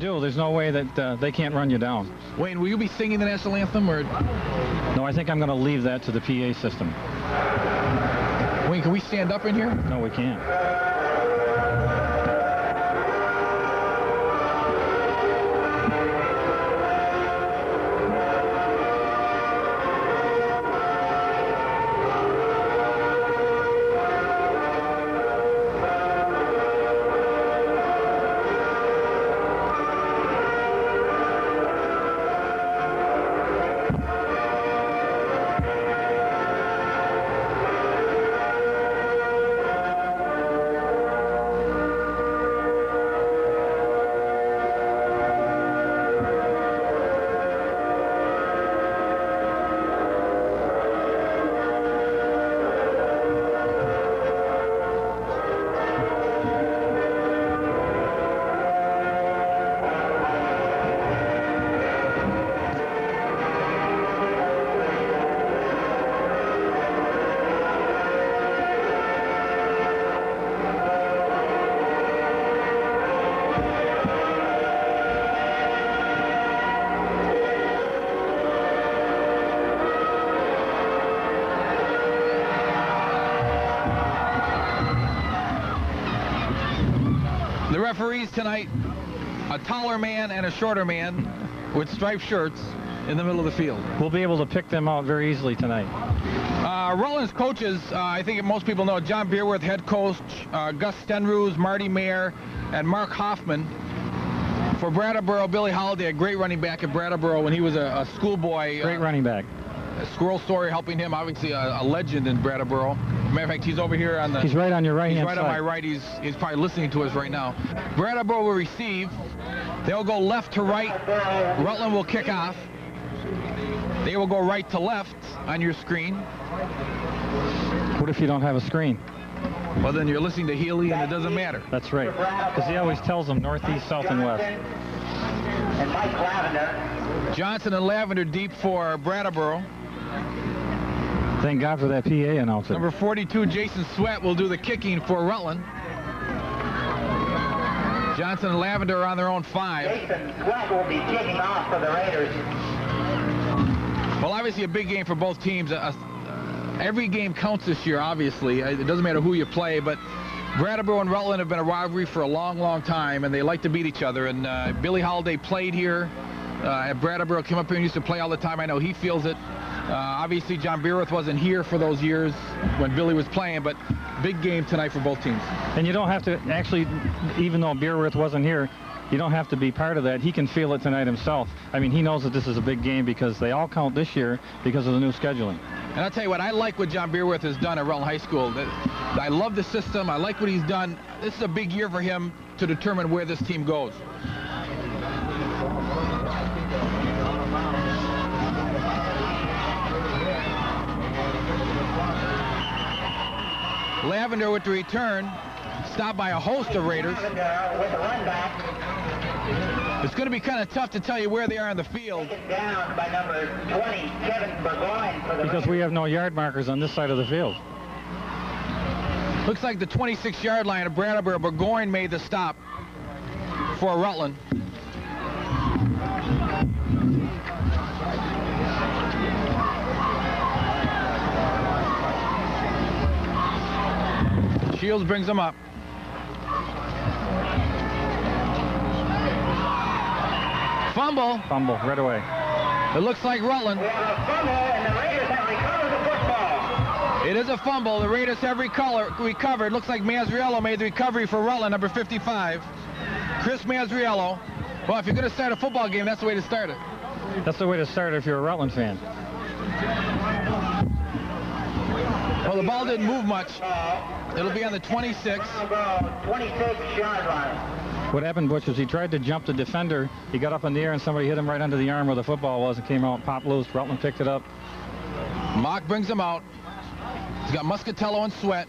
do. There's no way that they can't run you down. Wayne, will you be singing the national anthem, or? No, I think I'm going to leave that to the PA system. Wayne, can we stand up in here? No, we can't. The referees tonight, a taller man and a shorter man with striped shirts in the middle of the field. We'll be able to pick them out very easily tonight. Rutland's coaches, I think most people know, John Beerworth, head coach, Gus Stenruse, Marty Mayer, and Mark Hoffman. For Brattleboro, Billy Holliday, a great running back at Brattleboro when he was a schoolboy. Great running back. Squirrel Story helping him, obviously a legend in Brattleboro. Matter of fact, he's over here on the... He's right on your right hand side. He's right on my right. He's probably listening to us right now. Brattleboro will receive. They'll go left to right. Rutland will kick off. They will go right to left on your screen. What if you don't have a screen? Well, then you're listening to Healy, and it doesn't matter. That's right. Because he always tells them northeast, south, and west. And Mike Lavender. Johnson and Lavender deep for Brattleboro. Thank God for that PA announcer. Number 42, Jason Sweat, will do the kicking for Rutland. Johnson and Lavender are on their own 5. Jason Sweat will be kicking off for the Raiders. Well, obviously a big game for both teams. Every game counts this year, obviously. It doesn't matter who you play, but Brattleboro and Rutland have been a rivalry for a long, long time, and they like to beat each other. And Billy Holliday played here at Brattleboro, came up here and used to play all the time. I know he feels it. Obviously, John Beerworth wasn't here for those years when Billy was playing, but big game tonight for both teams. And you don't have to, actually, even though Beerworth wasn't here, you don't have to be part of that. He can feel it tonight himself. I mean, he knows that this is a big game because they all count this year because of the new scheduling. And I'll tell you what, I like what John Beerworth has done at Rutland High School. I love the system. I like what he's done. This is a big year for him to determine where this team goes. Lavender with the return, stopped by a host of Raiders. It's going to be kind of tough to tell you where they are on the field. Down by number 20, Kevin Burgoyne for the because we have no yard markers on this side of the field. Looks like the 26-yard line of Brattleboro. Burgoyne made the stop for Rutland. Shields brings them up. Fumble. Fumble, right away. It looks like Rutland. We have a fumble, and the Raiders have recovered the football. It is a fumble. The Raiders have recovered. Looks like Mazriello made the recovery for Rutland, number 55. Chris Mazriello. Well, if you're going to start a football game, that's the way to start it. That's the way to start it if you're a Rutland fan. Well, the ball didn't move much. It'll be on the 26. 26-yard line. What happened, Butch, was he tried to jump the defender. He got up in the air and somebody hit him right under the arm where the football was and came out, popped loose. Rutland picked it up. Mock brings him out. He's got Muscatello and Sweat.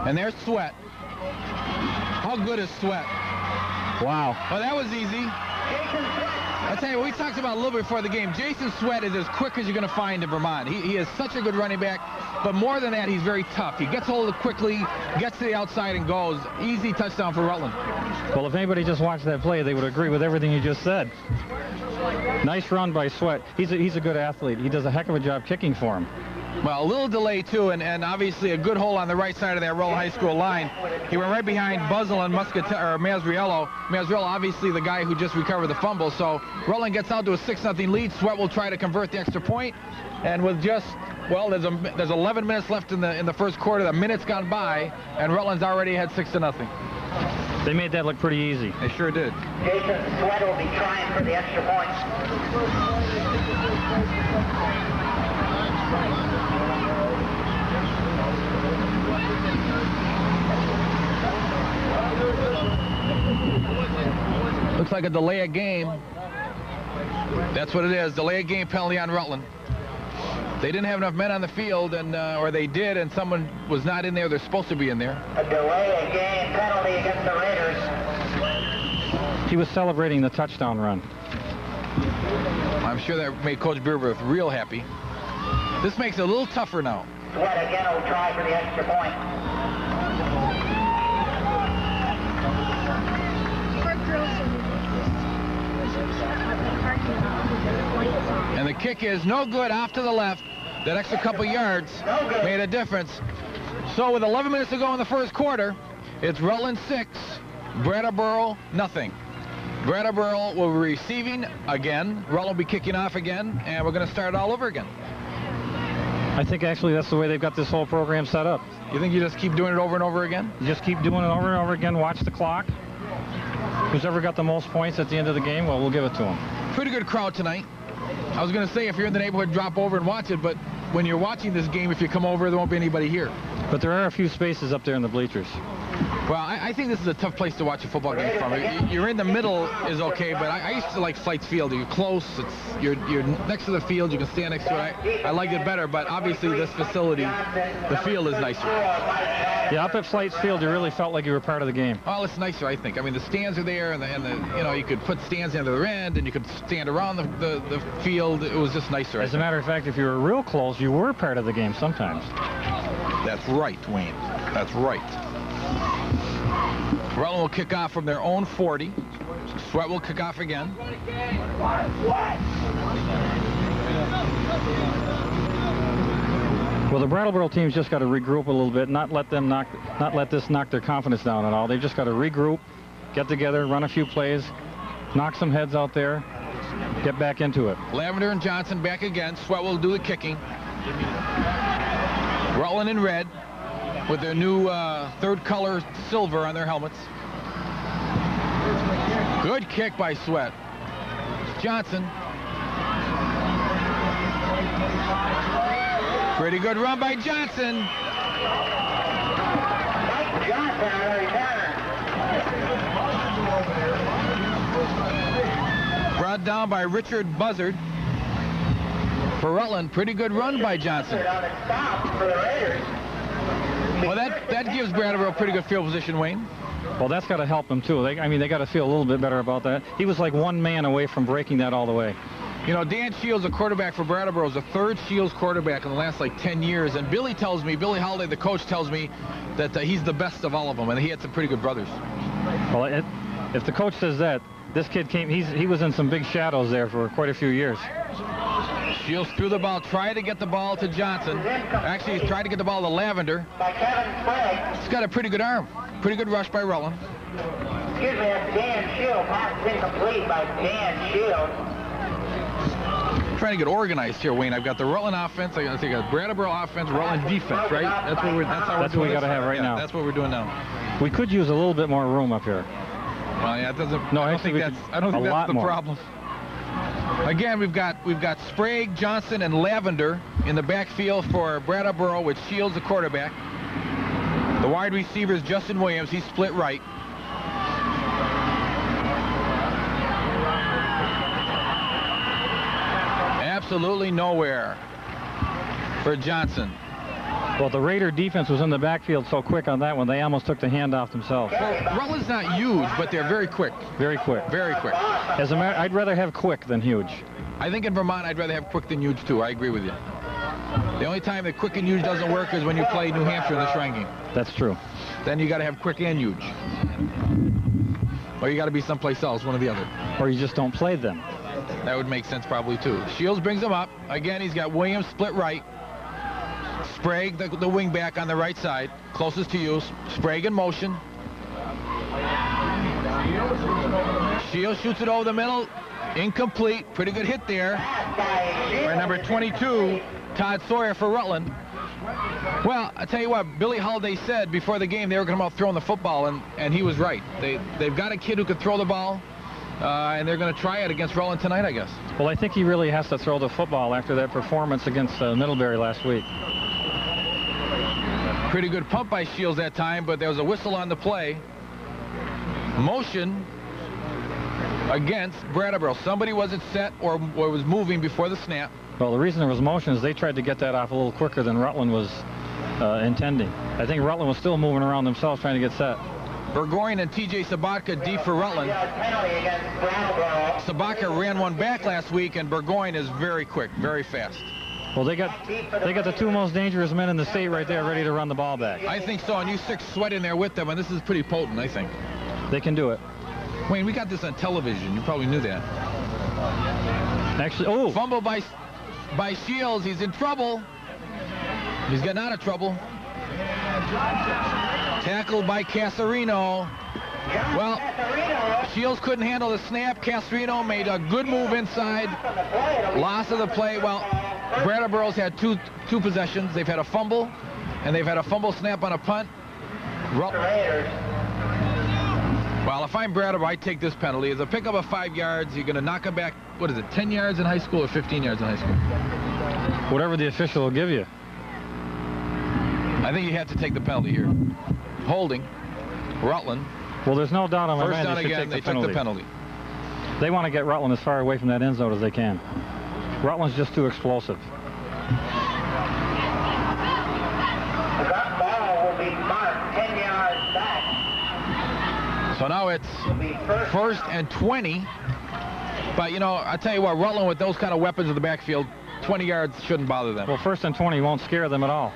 And there's Sweat. How good is Sweat? Wow. Well, that was easy. Jason Sweat I tell you, we talked about a little bit before the game. Jason Sweat is as quick as you're going to find in Vermont. He is such a good running back, but more than that, he's very tough. He gets hold of it quickly, gets to the outside and goes. Easy touchdown for Rutland. Well, if anybody just watched that play, they would agree with everything you just said. Nice run by Sweat. He's a good athlete. He does a heck of a job kicking for him. Well, a little delay, too, and obviously a good hole on the right side of that Rutland High School line. He went right behind Buzzell and Mazzariello. Mazzariello, obviously the guy who just recovered the fumble. So Rutland gets out to a 6-0 lead. Sweat will try to convert the extra point. And with just, well, there's 11 minutes left in the first quarter. The minute's gone by, and Rutland's already had 6-0. They made that look pretty easy. They sure did. Jason Sweat will be trying for the extra point. Looks like a delay of game. That's what it is. Delay of game penalty on Rutland. They didn't have enough men on the field, and or they did, and someone was not in there. They're supposed to be in there. A delay of game penalty against the Raiders. He was celebrating the touchdown run. I'm sure that made Coach Beerworth real happy. This makes it a little tougher now. Sweat again will try for the extra point. And the kick is no good off to the left. That extra couple yards made a difference. So with 11 minutes to go in the first quarter, it's Rutland 6, Brattleboro nothing. Brattleboro will be receiving again. Rutland will be kicking off again, and we're going to start all over again. I think actually that's the way they've got this whole program set up. You think you just keep doing it over and over again? You just keep doing it over and over again, watch the clock. Who's ever got the most points at the end of the game, well, we'll give it to him. Pretty good crowd tonight. I was going to say, if you're in the neighborhood, drop over and watch it, but when you're watching this game, if you come over, there won't be anybody here. But there are a few spaces up there in the bleachers. Well, I think this is a tough place to watch a football game from. You're in the middle is okay, but I used to like Flights Field. You're close. You're next to the field. You can stand next to it. I like it better, but obviously this facility, the field is nicer. Yeah, up at Flights Field, you really felt like you were part of the game. Well, it's nicer, I think. I mean, the stands are there, and the you could put stands into the end, and you could stand around the field. It was just nicer. As a matter of fact, if you were real close, you were part of the game sometimes. That's right, Wayne. That's right. Rutland will kick off from their own 40. Sweat will kick off again. Well, the Brattleboro team's just got to regroup a little bit, not let this knock their confidence down at all. They've just got to regroup, get together, run a few plays, knock some heads out there, get back into it. Lavender and Johnson back again. Sweat will do the kicking. Rutland in red with their new third color silver on their helmets. Good kick by Sweat. Johnson. Pretty good run by Johnson. Mike Johnson on the return. Brought down by Richard Buzzard. For Rutland, pretty good run by Johnson. On the stop for the Raiders. Well, that gives Brattleboro a pretty good field position, Wayne. Well, that's got to help them, too. They got to feel a little bit better about that. He was like one man away from breaking that all the way. You know, Dan Shields, a quarterback for Brattleboro, is the third Shields quarterback in the last, 10 years. And Billy Holiday, the coach, tells me that he's the best of all of them, and he had some pretty good brothers. Well, if the coach says that, this kid he was in some big shadows there for quite a few years. Shields threw the ball, tried to get the ball to Johnson. Actually, he's tried to get the ball to Lavender. By Kevin Sprague. He's got a pretty good arm. Pretty good rush by Rutland. Excuse me, that's Dan Shields. Pass incomplete by Dan Shields. Trying to get organized here, Wayne. I've got the Rutland offense. I got Brattleboro offense, Rutland defense, right? That's what we got to have right now. That's what we're doing now. We could use a little bit more room up here. Well, yeah, it doesn't. No, I don't actually, think that's the problem. Again, we've got Sprague, Johnson, and Lavender in the backfield for Brattleboro with Shields, the quarterback. The wide receivers, Justin Williams. He's split right. Absolutely nowhere for Johnson. Well, the Raider defense was in the backfield so quick on that one, they almost took the handoff themselves. Well, Rutland's not huge, but they're very quick. Very quick. Very quick. As a matter, I'd rather have quick than huge. I think in Vermont, I'd rather have quick than huge, too. I agree with you. The only time that quick and huge doesn't work is when you play New Hampshire in the Shrine game. That's true. Then you got to have quick and huge. Or you got to be someplace else, one or the other. Or you just don't play them. That would make sense probably, too. Shields brings him up. Again, he's got Williams split right. Sprague, the wing back on the right side, closest to you. Sprague in motion. Shields shoots it over the middle. Incomplete. Pretty good hit there. By number 22, Todd Sawyer for Rutland. Well, I tell you what, Billy Holiday said before the game they were going to come out throwing the football, and he was right. They've got a kid who could throw the ball, and they're going to try it against Rutland tonight, I guess. Well, I think he really has to throw the football after that performance against Middlebury last week. Pretty good pump by Shields that time, but there was a whistle on the play. Motion against Brattleboro. Somebody wasn't set or was moving before the snap. Well, the reason there was motion is they tried to get that off a little quicker than Rutland was intending. I think Rutland was still moving around themselves trying to get set. Burgoyne and T.J. Sabatka deep for Rutland. Sabatka ran one back last week, and Burgoyne is very quick, very fast. Well, they got the two most dangerous men in the state right there ready to run the ball back. I think so, and you stick Sweat in there with them, and this is pretty potent, I think. They can do it. Wayne, we got this on television. You probably knew that. Actually, oh! Fumble by Shields. He's in trouble. He's getting out of trouble. Tackled by Casarino. Well, Shields couldn't handle the snap. Casarino made a good move inside. Loss of the play. Well, Brattleboro's had two possessions. They've had a fumble, and they've had a fumble snap on a punt. Well, if I'm Brattleboro, I'd take this penalty. It's a pickup of 5 yards. You're going to knock him back, what is it, 10 yards in high school or 15 yards in high school? Whatever the official will give you. I think you have to take the penalty here. Holding. Rutland. Well, there's no doubt on my mind First down again, they took the penalty. They want to get Rutland as far away from that end zone as they can. Rutland's just too explosive. That ball will be marked 10 yards back. So now it's first and 20. But, you know, I tell you what, Rutland with those kind of weapons in the backfield, 20 yards shouldn't bother them. Well, first and 20 won't scare them at all.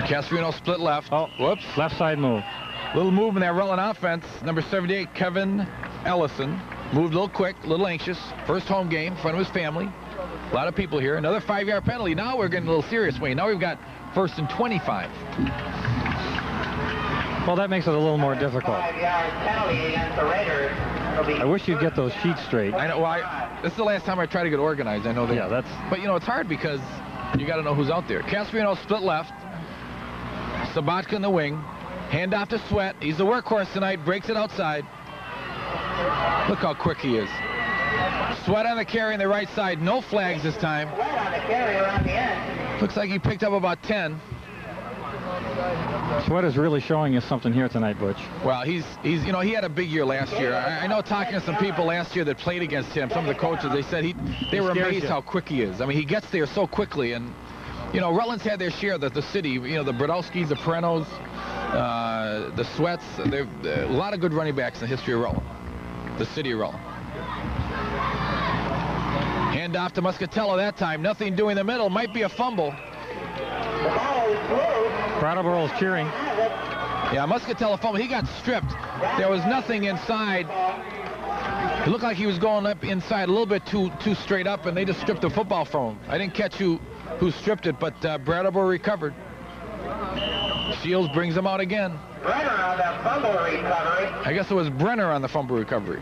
Casarino split left. Oh, whoops. Left side move. Little move in that Rutland offense. Number 78, Kevin Ellison. Moved a little quick, a little anxious. First home game in front of his family. A lot of people here. Another 5-yard penalty. Now we're getting a little serious, Wayne. Now we've got first and 25. Well, that makes it a little more difficult. 5-yard penalty against the Raiders. I wish you'd get those sheets straight. I know. Well, this is the last time I try to get organized. I know that. Yeah, that's. But, you know, it's hard because you got to know who's out there. Casarino split left. Sabatka in the wing. Handoff to Sweat. He's the workhorse tonight. Breaks it outside. Look how quick he is. Sweat on the carry on the right side. No flags this time. Sweat on the carry around the end. Looks like he picked up about 10. Sweat is really showing us something here tonight, Butch. Well, he's you know, he had a big year last year. I know talking to some people last year that played against him, some of the coaches, they said they were amazed how quick he is. I mean, he gets there so quickly, and, you know, Rutland's had their share, the city, you know, the Brodowskis, the Perennos, the Sweats. A lot of good running backs in the history of Rutland, the city of Rutland. Hand off to Muscatello that time. Nothing doing in the middle. Might be a fumble. The ball is loose. Brattleboro's cheering. Yeah, Muscatello fumble. He got stripped. There was nothing inside. It looked like he was going up inside a little bit too straight up, and they just stripped the football from him. I didn't catch who stripped it, but Brattleboro recovered. Shields brings him out again. Brenner on the fumble recovery. I guess it was Brenner on the fumble recovery.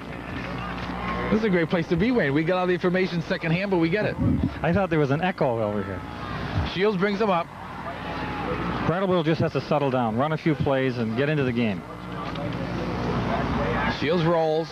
This is a great place to be, Wayne. We got all the information secondhand, but we get it. I thought there was an echo over here. Shields brings him up. Brattleboro just has to settle down, run a few plays, and get into the game. Shields rolls.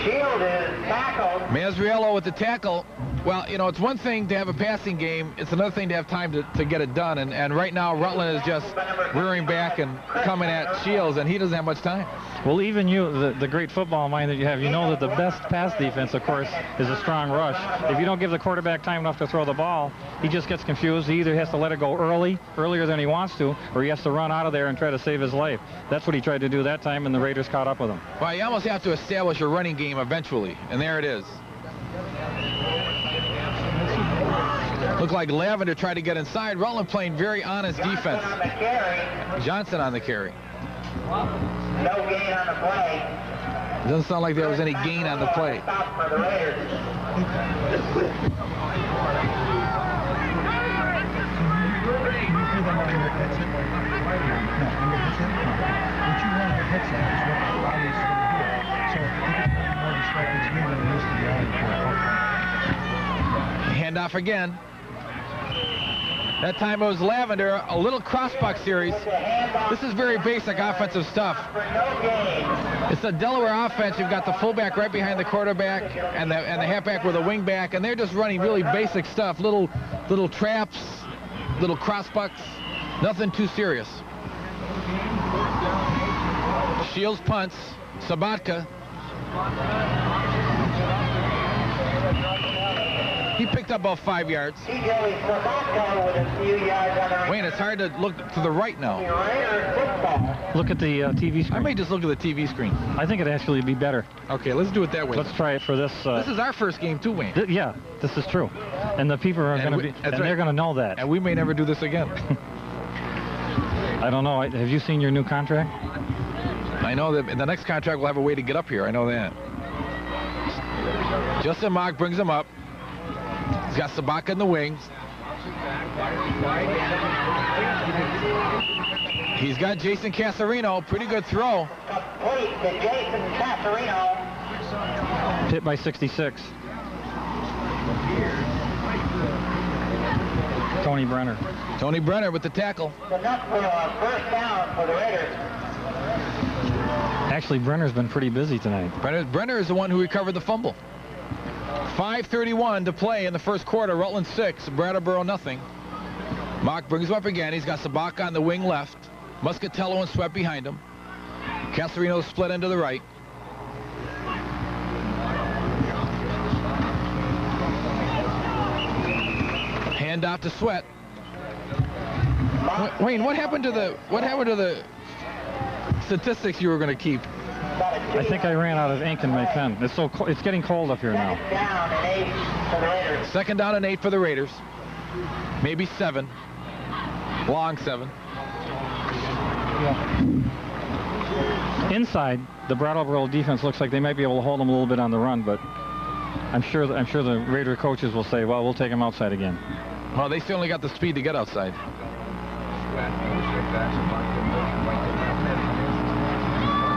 Shield is tackled. Mazriello with the tackle. Well, you know, it's one thing to have a passing game. It's another thing to have time to get it done. And right now, Rutland is just rearing back and coming at Shields, and he doesn't have much time. Well, even you, the great football mind that you have, you know that the best pass defense, of course, is a strong rush. If you don't give the quarterback time enough to throw the ball, he just gets confused. He either has to let it go earlier than he wants to, or he has to run out of there and try to save his life. That's what he tried to do that time, and the Raiders caught up with him. Well, you almost have to establish a running game eventually, and there it is. Looked like Lavender tried to get inside. Rutland playing very honest defense. Johnson on the carry. No gain on the play. Doesn't sound like there was any gain on the play. Stop for the Raiders. Handoff again. That time it was Lavender, a little crossbuck series. This is very basic offensive stuff. It's the Delaware offense. You've got the fullback right behind the quarterback and the halfback with a wingback, and they're just running really basic stuff. Little traps, little crossbucks, nothing too serious. Shields punts. Sabatka. He picked up about 5 yards. Wayne, it's hard to look to the right now. Look at the TV screen. I may just look at the TV screen. I think it'd actually be better. Okay, let's do it that way. Let's try it for this. This is our first game too, Wayne. Yeah, this is true. And the people are going to be, and they're going to know that. And we may never do this again. I don't know. Have you seen your new contract? I know that in the next contract we'll have a way to get up here. I know that. Justin Mock brings him up. He's got Sabaka in the wings. He's got Jason Casarino. Pretty good throw. Complete to Jason Casarino. Hit by 66. Tony Brenner. Tony Brenner with the tackle. Enough for a first down for the Raiders. Actually, Brenner's been pretty busy tonight. Brenner is the one who recovered the fumble. 5:31 to play in the first quarter. Rutland 6, Brattleboro nothing. Mock brings him up again. He's got Sabaka on the wing left. Muscatello and Sweat behind him. Casarino split into the right. Handoff to Sweat. Wayne, what happened to the statistics you were going to keep? I think I ran out of ink in my pen. It's getting cold up here now. Second down and 8 for the Raiders. Second down and 8 for the Raiders. Maybe 7. Long 7. Inside, the Brattleboro defense looks like they might be able to hold them a little bit on the run, but I'm sure the Raider coaches will say, well, we'll take them outside again. Well, they certainly got the speed to get outside.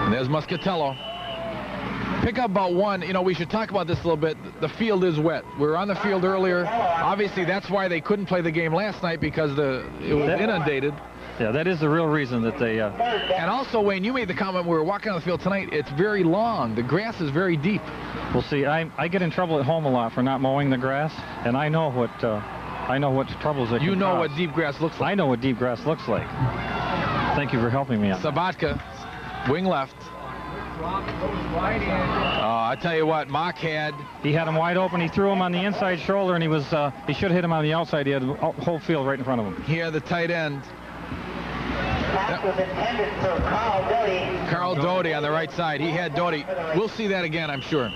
And there's Muscatello. Pick up about 1. You know, we should talk about this a little bit. The field is wet. We were on the field earlier. Obviously, that's why they couldn't play the game last night, because it was inundated. Yeah, that is the real reason that they... And also, Wayne, you made the comment when we were walking on the field tonight, it's very long. The grass is very deep. Well, see, I get in trouble at home a lot for not mowing the grass, and I know what troubles it can You know cause. what deep grass looks like. I know what deep grass looks like. Thank you for helping me out. Sabatka, wing left. I tell you what, Mock had... He had him wide open. He threw him on the inside shoulder, and he should have hit him on the outside. He had the whole field right in front of him. Here, the tight end. That was intended for Carl Doty. Carl Doty on the right side. He had Doty. We'll see that again, I'm sure.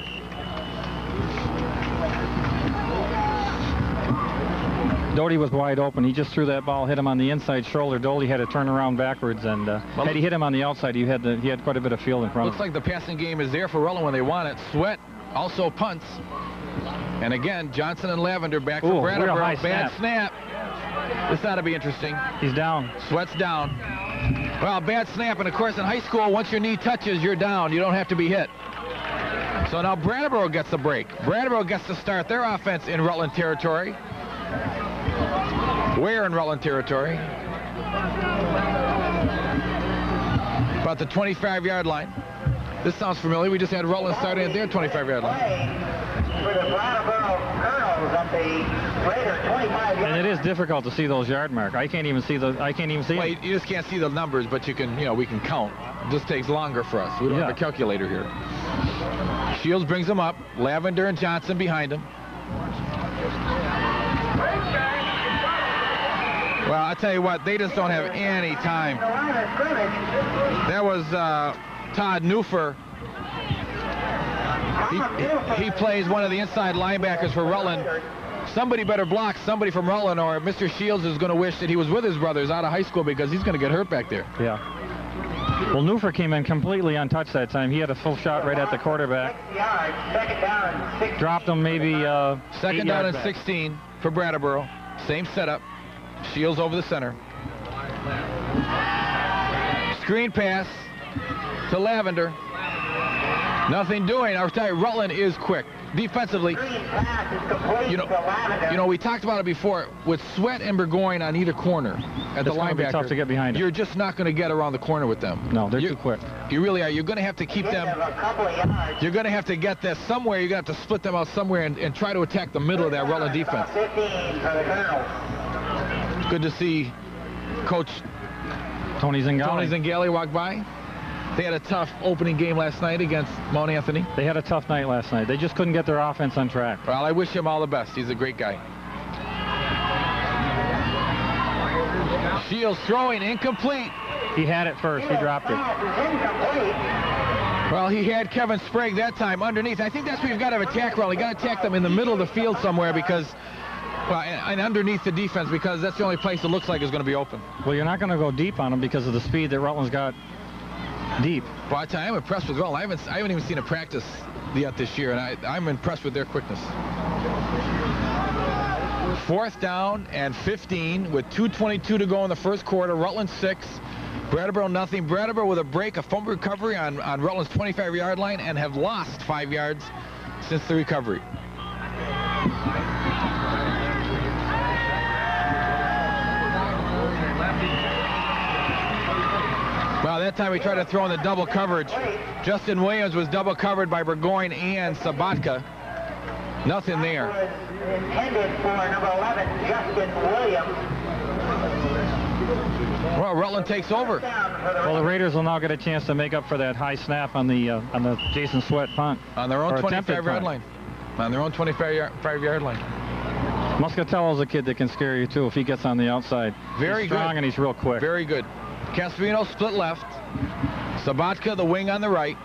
Doty was wide open. He just threw that ball, hit him on the inside shoulder. Doty had to turn around backwards, and had he hit him on the outside, he had quite a bit of field in front of him. Looks like the passing game is there for Rutland when they want it. Sweat also punts. And again, Johnson and Lavender back for Brattleboro. Bad snap. This ought to be interesting. He's down. Sweat's down. Well, bad snap, and of course in high school, once your knee touches, you're down. You don't have to be hit. So now Brattleboro gets the break. Brattleboro gets to start their offense in Rutland territory. Where in Rutland territory? About the 25-yard line. This sounds familiar. We just had Rutland starting at their 25-yard line. For the Brattleboro Colonels. tackles at the Raiders 25 And it is difficult to see those yard mark. I can't even see Well, them. you just can't see the numbers, but you can, we can count. It just takes longer for us. We don't have a calculator here. Shields brings them up. Lavender and Johnson behind him. Well, I tell you what, they just don't have any time. That was Todd Newfer. He plays one of the inside linebackers for Rutland. Somebody better block somebody from Rutland, or Mr. Shields is going to wish that he was with his brothers out of high school, because he's going to get hurt back there. Yeah. Well, Newfer came in completely untouched that time. He had a full shot right at the quarterback. Dropped him maybe second down and 16 for Brattleboro. Same setup. Shields over the center. Screen pass to Lavender. Nothing doing. I'll tell you, Rutland is quick. Defensively, we talked about it before, with Sweat and Burgoyne on either corner at the linebacker. It's tough to get behind them. You're just not going to get around the corner with them. No, they're too quick. You really are. You're going to have to keep them. You're going to have to get this somewhere. You're going to have to split them out somewhere and try to attack the middle of that Rutland defense. Good to see Coach Tony Zingale walk by. They had a tough opening game last night against Mount Anthony. They had a tough night last night. They just couldn't get their offense on track. Well, I wish him all the best. He's a great guy. Shields throwing incomplete. He had it first. He dropped it. Well, he had Kevin Sprague that time underneath. I think that's where you've got to have attack rally. You got to attack them in the middle of the field somewhere, because, well, and underneath the defense, because that's the only place it looks like is going to be open. Well, you're not going to go deep on them because of the speed that Rutland's got deep. Well, I tell you, I'm impressed with Rutland. I haven't even seen a practice yet this year, and I'm impressed with their quickness. 4th down and 15 with 2:22 to go in the first quarter. Rutland 6, Brattleboro nothing. Brattleboro with a break, a fumble recovery on Rutland's 25-yard line, and have lost 5 yards since the recovery. Well, that time we tried to throw in the double coverage. Justin Williams was double covered by Burgoyne and Sabatka. Nothing there. Intended for number 11, Justin Williams. Well, Rutland takes over. Well, the Raiders will now get a chance to make up for that high snap on the Jason Sweat punt. On their own 25-yard line. On their own 25-yard line. Muscatello's a kid that can scare you, too, if he gets on the outside. Very he's strong good. And he's real quick. Very good. Caspino split left. Sabatka, the wing on the right.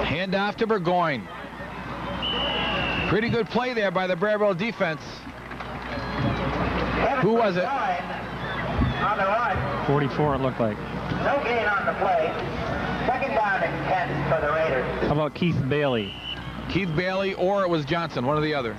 Hand off to Burgoyne. Pretty good play there by the Brattleboro defense. Who was it? On the run. 44, it looked like. No gain on the play. 2nd down and 10 for the Raiders. How about Keith Bailey? Keith Bailey, or it was Johnson, one or the other.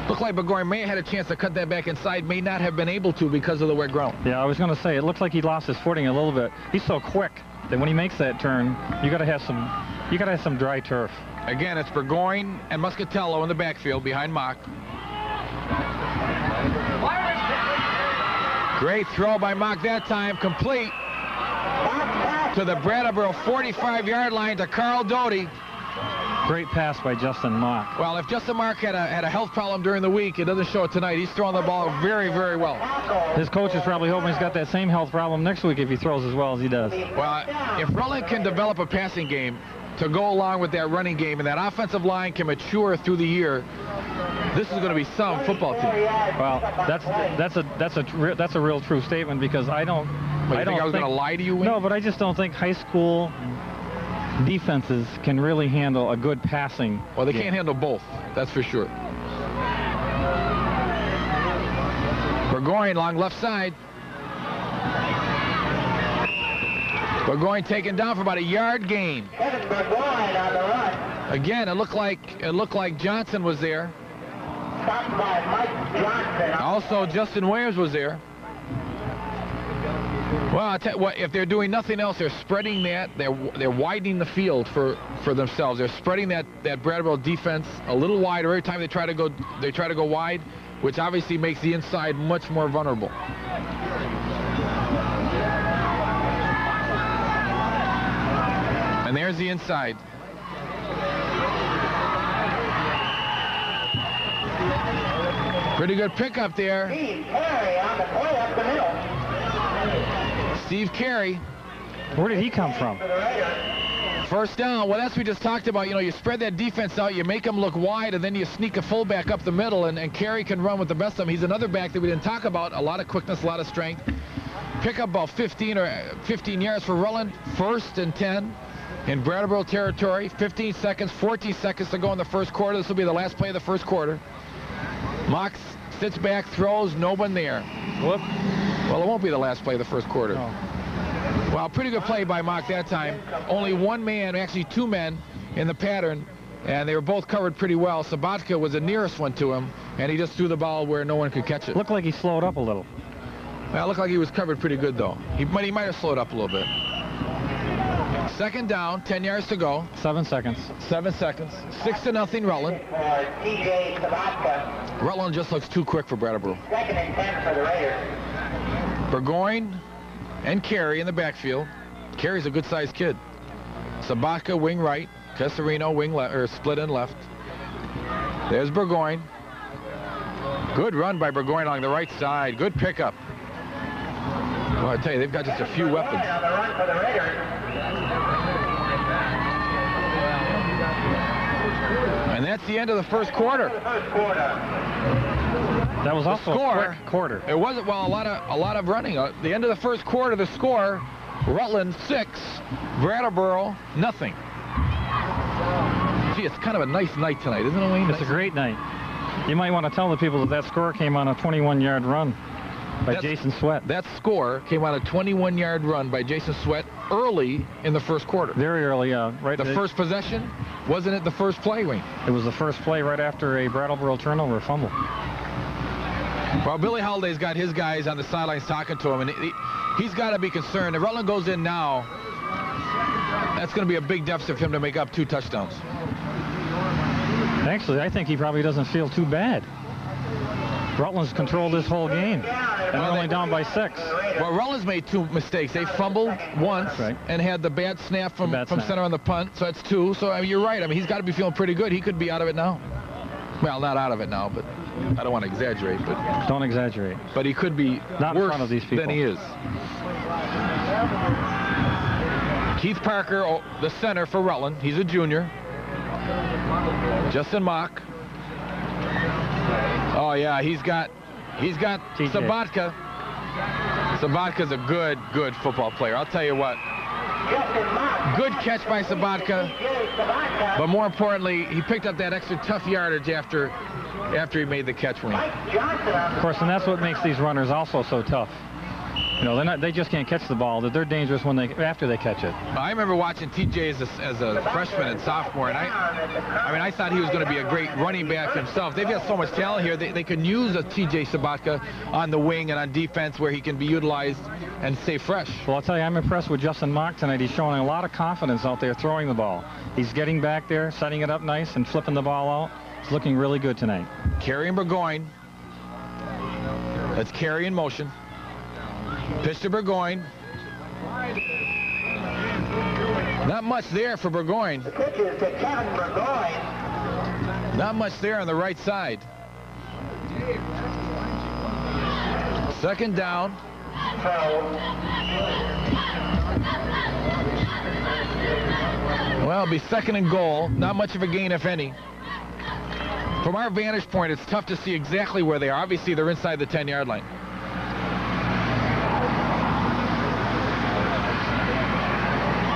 Looked like Burgoyne may have had a chance to cut that back inside, may not have been able to because of the wet ground. Yeah, I was going to say, it looks like he lost his footing a little bit. He's so quick that when he makes that turn, you got to have some dry turf. Again, it's Burgoyne and Muscatello in the backfield behind Mock. Great throw by Mock that time, complete to the Brattleboro 45-yard line to Carl Doty. Great pass by Justin Mock. Well, if Justin Mock had a health problem during the week, it doesn't show it tonight. He's throwing the ball very, very well. His coach is probably hoping he's got that same health problem next week if he throws as well as he does. Well, if Rutland can develop a passing game to go along with that running game, and that offensive line can mature through the year, this is going to be some football team. Well, that's a real true statement, because I don't. I think I was going to lie to you? No, but I just don't think high school defenses can really handle a good passing. Well, they can't handle both. That's for sure. Burgoyne along left side. Burgoyne taken down for about a yard gain. Kevin Burgoyne on the run. Again, it looked like Johnson was there. Stopped by Mike Johnson. Also, Justin Williams was there. Well, I tell you what, if they're doing nothing else, they're spreading that. They're widening the field for themselves. They're spreading that Brattleboro defense a little wider every time they try to go wide, which obviously makes the inside much more vulnerable. And there's the inside. Pretty good pickup there. Steve Carey on the play up the middle. Steve Carey. Where did he come from? For the Raiders. First down. Well, that's what we just talked about. You know, you spread that defense out, you make them look wide, and then you sneak a fullback up the middle, and Carey can run with the best of them. He's another back that we didn't talk about. A lot of quickness, a lot of strength. Pick up about 15 yards for Rutland. 1st and 10 in Brattleboro territory. 15 seconds, 14 seconds to go in the first quarter. This will be the last play of the first quarter. Mock sits back, throws, no one there. Whoop. Well, it won't be the last play of the first quarter. Oh. Well, pretty good play by Mock that time. Only one man, actually 2 men in the pattern, and they were both covered pretty well. Sabatka was the nearest one to him, and he just threw the ball where no one could catch it. Looked like he slowed up a little. Well, it looked like he was covered pretty good, though. He might have slowed up a little bit. 2nd down, 10 yards to go. 7 seconds. 7 seconds. 6-0 Rutland. TJ Sabatka. Rutland just looks too quick for Brattleboro. 2nd and 10 for the Raiders. Burgoyne and Carey in the backfield. Carey's a good-sized kid. Sabatka, wing right. Casarino, wing left, or split in left. There's Burgoyne. Good run by Burgoyne along the right side. Good pickup. Well, I tell you, they've got just a few weapons. On the run for the Raiders. And that's the end of the first quarter. First quarter. That was also score, a quick quarter. It wasn't, well, a lot of running. The end of the first quarter, the score, Rutland 6, Brattleboro nothing. Gee, it's kind of a nice night tonight, isn't it, Wayne? It's a great night. You might want to tell the people that score came on a 21-yard run by Jason Sweat. That score came on a 21-yard run by Jason Sweat early in the first quarter. Very early, right. The first possession, wasn't it the first play, Wayne? It was the first play right after a Brattleboro turnover fumble. Well, Billy Holliday's got his guys on the sidelines talking to him, and he's got to be concerned. If Rutland goes in now, that's going to be a big deficit for him to make up 2 touchdowns. Actually, I think he probably doesn't feel too bad. Rutland's controlled this whole game, and they're only down by 6. Well, Rutland's made 2 mistakes. They fumbled once and had the bad snap from center on the punt, so that's 2. So I mean, you're right. I mean, he's got to be feeling pretty good. He could be out of it now. Well, not out of it now, but I don't want to exaggerate. But don't exaggerate. But he could be not worse in front of these people than he is. Keith Parker, the center for Rutland. He's a junior. Justin Mock. Oh yeah, he's got Sabatka. Sabatka's a good football player. I'll tell you what. Good catch by Sabatka. But more importantly, he picked up that extra tough yardage after he made the catch. Of course, and that's what makes these runners also so tough. You know, they just can't catch the ball. They're dangerous after they catch it. I remember watching TJ as a freshman and sophomore, and I thought he was going to be a great running back himself. They've got so much talent here. They can use a TJ Sabatka on the wing and on defense where he can be utilized and stay fresh. Well, I'll tell you, I'm impressed with Justin Mock tonight. He's showing a lot of confidence out there throwing the ball. He's getting back there, setting it up nice, and flipping the ball out. He's looking really good tonight. Carey and Burgoyne. That's Carey in motion. Pitch to Burgoyne. Not much there for Burgoyne. The pitch is to Kevin Burgoyne. Not much there on the right side. 2nd down. Well, it'll be 2nd and goal. Not much of a gain, if any. From our vantage point, it's tough to see exactly where they are. Obviously, they're inside the 10-yard line.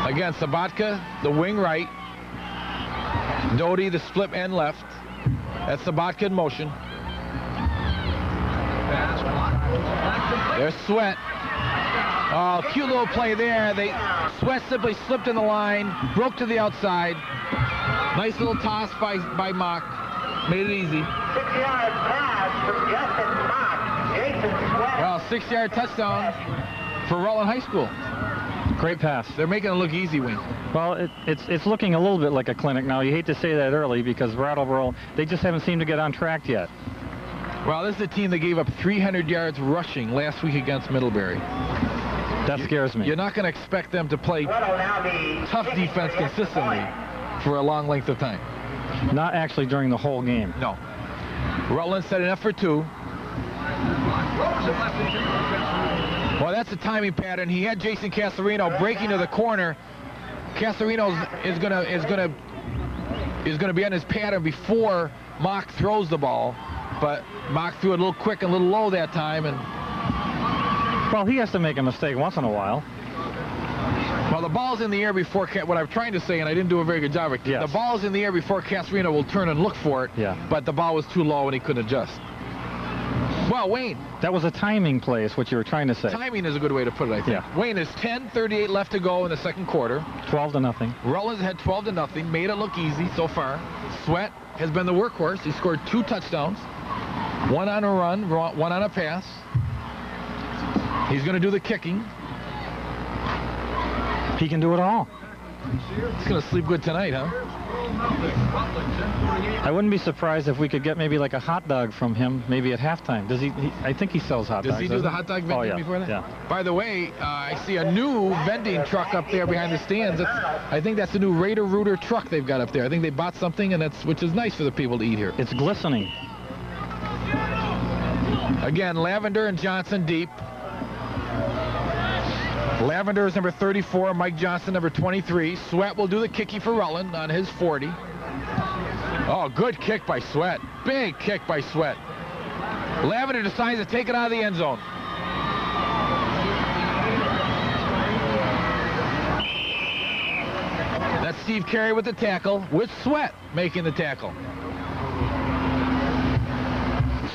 Again, Sabatka, the wing right. Doty, the split end left. That's Sabatka in motion. There's Sweat. Oh, cute little play there. Sweat simply slipped in the line, broke to the outside. Nice little toss by Mock. Made it easy. 6-yard pass from Justin Mock. Jason Sweat. Well, 6-yard touchdown for Rutland High School. Great pass. They're making it look easy, Wayne. Well, it's looking a little bit like a clinic now. You hate to say that early because Brattleboro, they just haven't seemed to get on track yet. Well, this is a team that gave up 300 yards rushing last week against Middlebury. That scares me. You're not going to expect them to play tough defense consistently for a long length of time. Not actually during the whole game. No. Rutland setting up for 2. Well, that's the timing pattern. He had Jason Casarino breaking to the corner. Casarino is gonna be on his pattern before Mock throws the ball, but Mock threw it a little quick and a little low that time, and Well, he has to make a mistake once in a while. well, the ball's in the air before what I'm trying to say, and I didn't do a very good job. Yes. The ball's in the air before Casarino will turn and look for it. Yeah. But the ball was too low and he couldn't adjust. Well, Wayne, That was a timing play, is what you were trying to say. timing is a good way to put it, I think. Yeah. Wayne, there's 10:38 left to go in the second quarter. 12-0. Rutland's had 12-0, made it look easy so far. Sweat has been the workhorse. He scored 2 touchdowns, 1 on a run, 1 on a pass. He's going to do the kicking. He can do it all. He's going to sleep good tonight, huh? I wouldn't be surprised if we could get maybe like a hot dog from him, maybe at halftime. Does he I think he sells hot dogs. Does he do the hot dog vending before that? Yeah. By the way, I see a new vending truck up there behind the stands. I think that's the new Raider Rooter truck they've got up there. I think they bought something, and which is nice for the people to eat here. It's glistening. Again, Lavender and Johnson deep. Lavender is number 34, Mike Johnson number 23. Sweat will do the kicking for Rutland on his 40. Oh, good kick by Sweat. Big kick by Sweat. Lavender decides to take it out of the end zone. That's Steve Carey with the tackle, with Sweat making the tackle.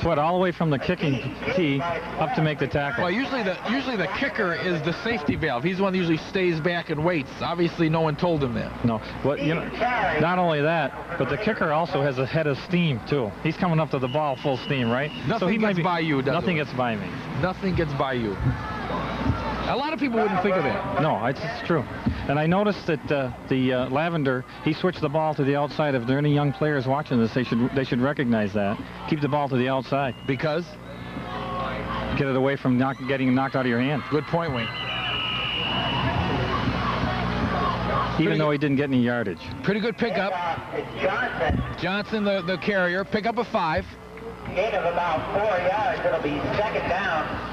Sweat all the way from the kicking tee up to make the tackle. Well, usually the kicker is the safety valve. He's the one that usually stays back and waits. Obviously, no one told him that. No, well, you know, not only that, but the kicker also has a head of steam too. He's coming up to the ball full steam, right? Nothing so he gets by you, does Nothing it? gets by me. Nothing gets by you. A lot of people wouldn't think of that. No, it's true. And I noticed that the Lavender, he switched the ball to the outside. If there are any young players watching this, they should recognize that. Keep the ball to the outside. Because? Get it away from getting knocked out of your hand. Good point, Wayne. Even though he didn't get any yardage. Pretty good pickup. Johnson, the carrier, pick up a 5. Gain of about 4 yards. It'll be second down.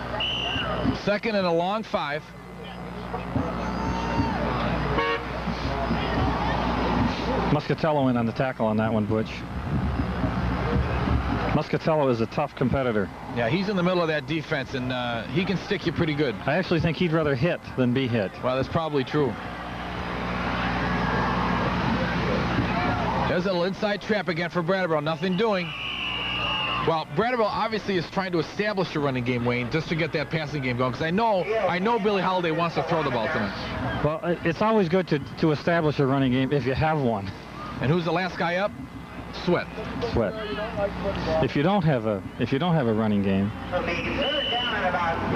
Second and a long 5. Muscatello in on the tackle on that one, Butch. Muscatello is a tough competitor. Yeah, he's in the middle of that defense, and he can stick you pretty good. I actually think he'd rather hit than be hit. Well, that's probably true. There's a little inside trap again for Brattleboro. Nothing doing. Well, Brattleboro obviously is trying to establish a running game, Wayne, just to get that passing game going. Because I know Billy Holiday wants to throw the ball tonight. Well, it's always good to establish a running game if you have one. And who's the last guy up? Sweat. Sweat. If you don't have a running game,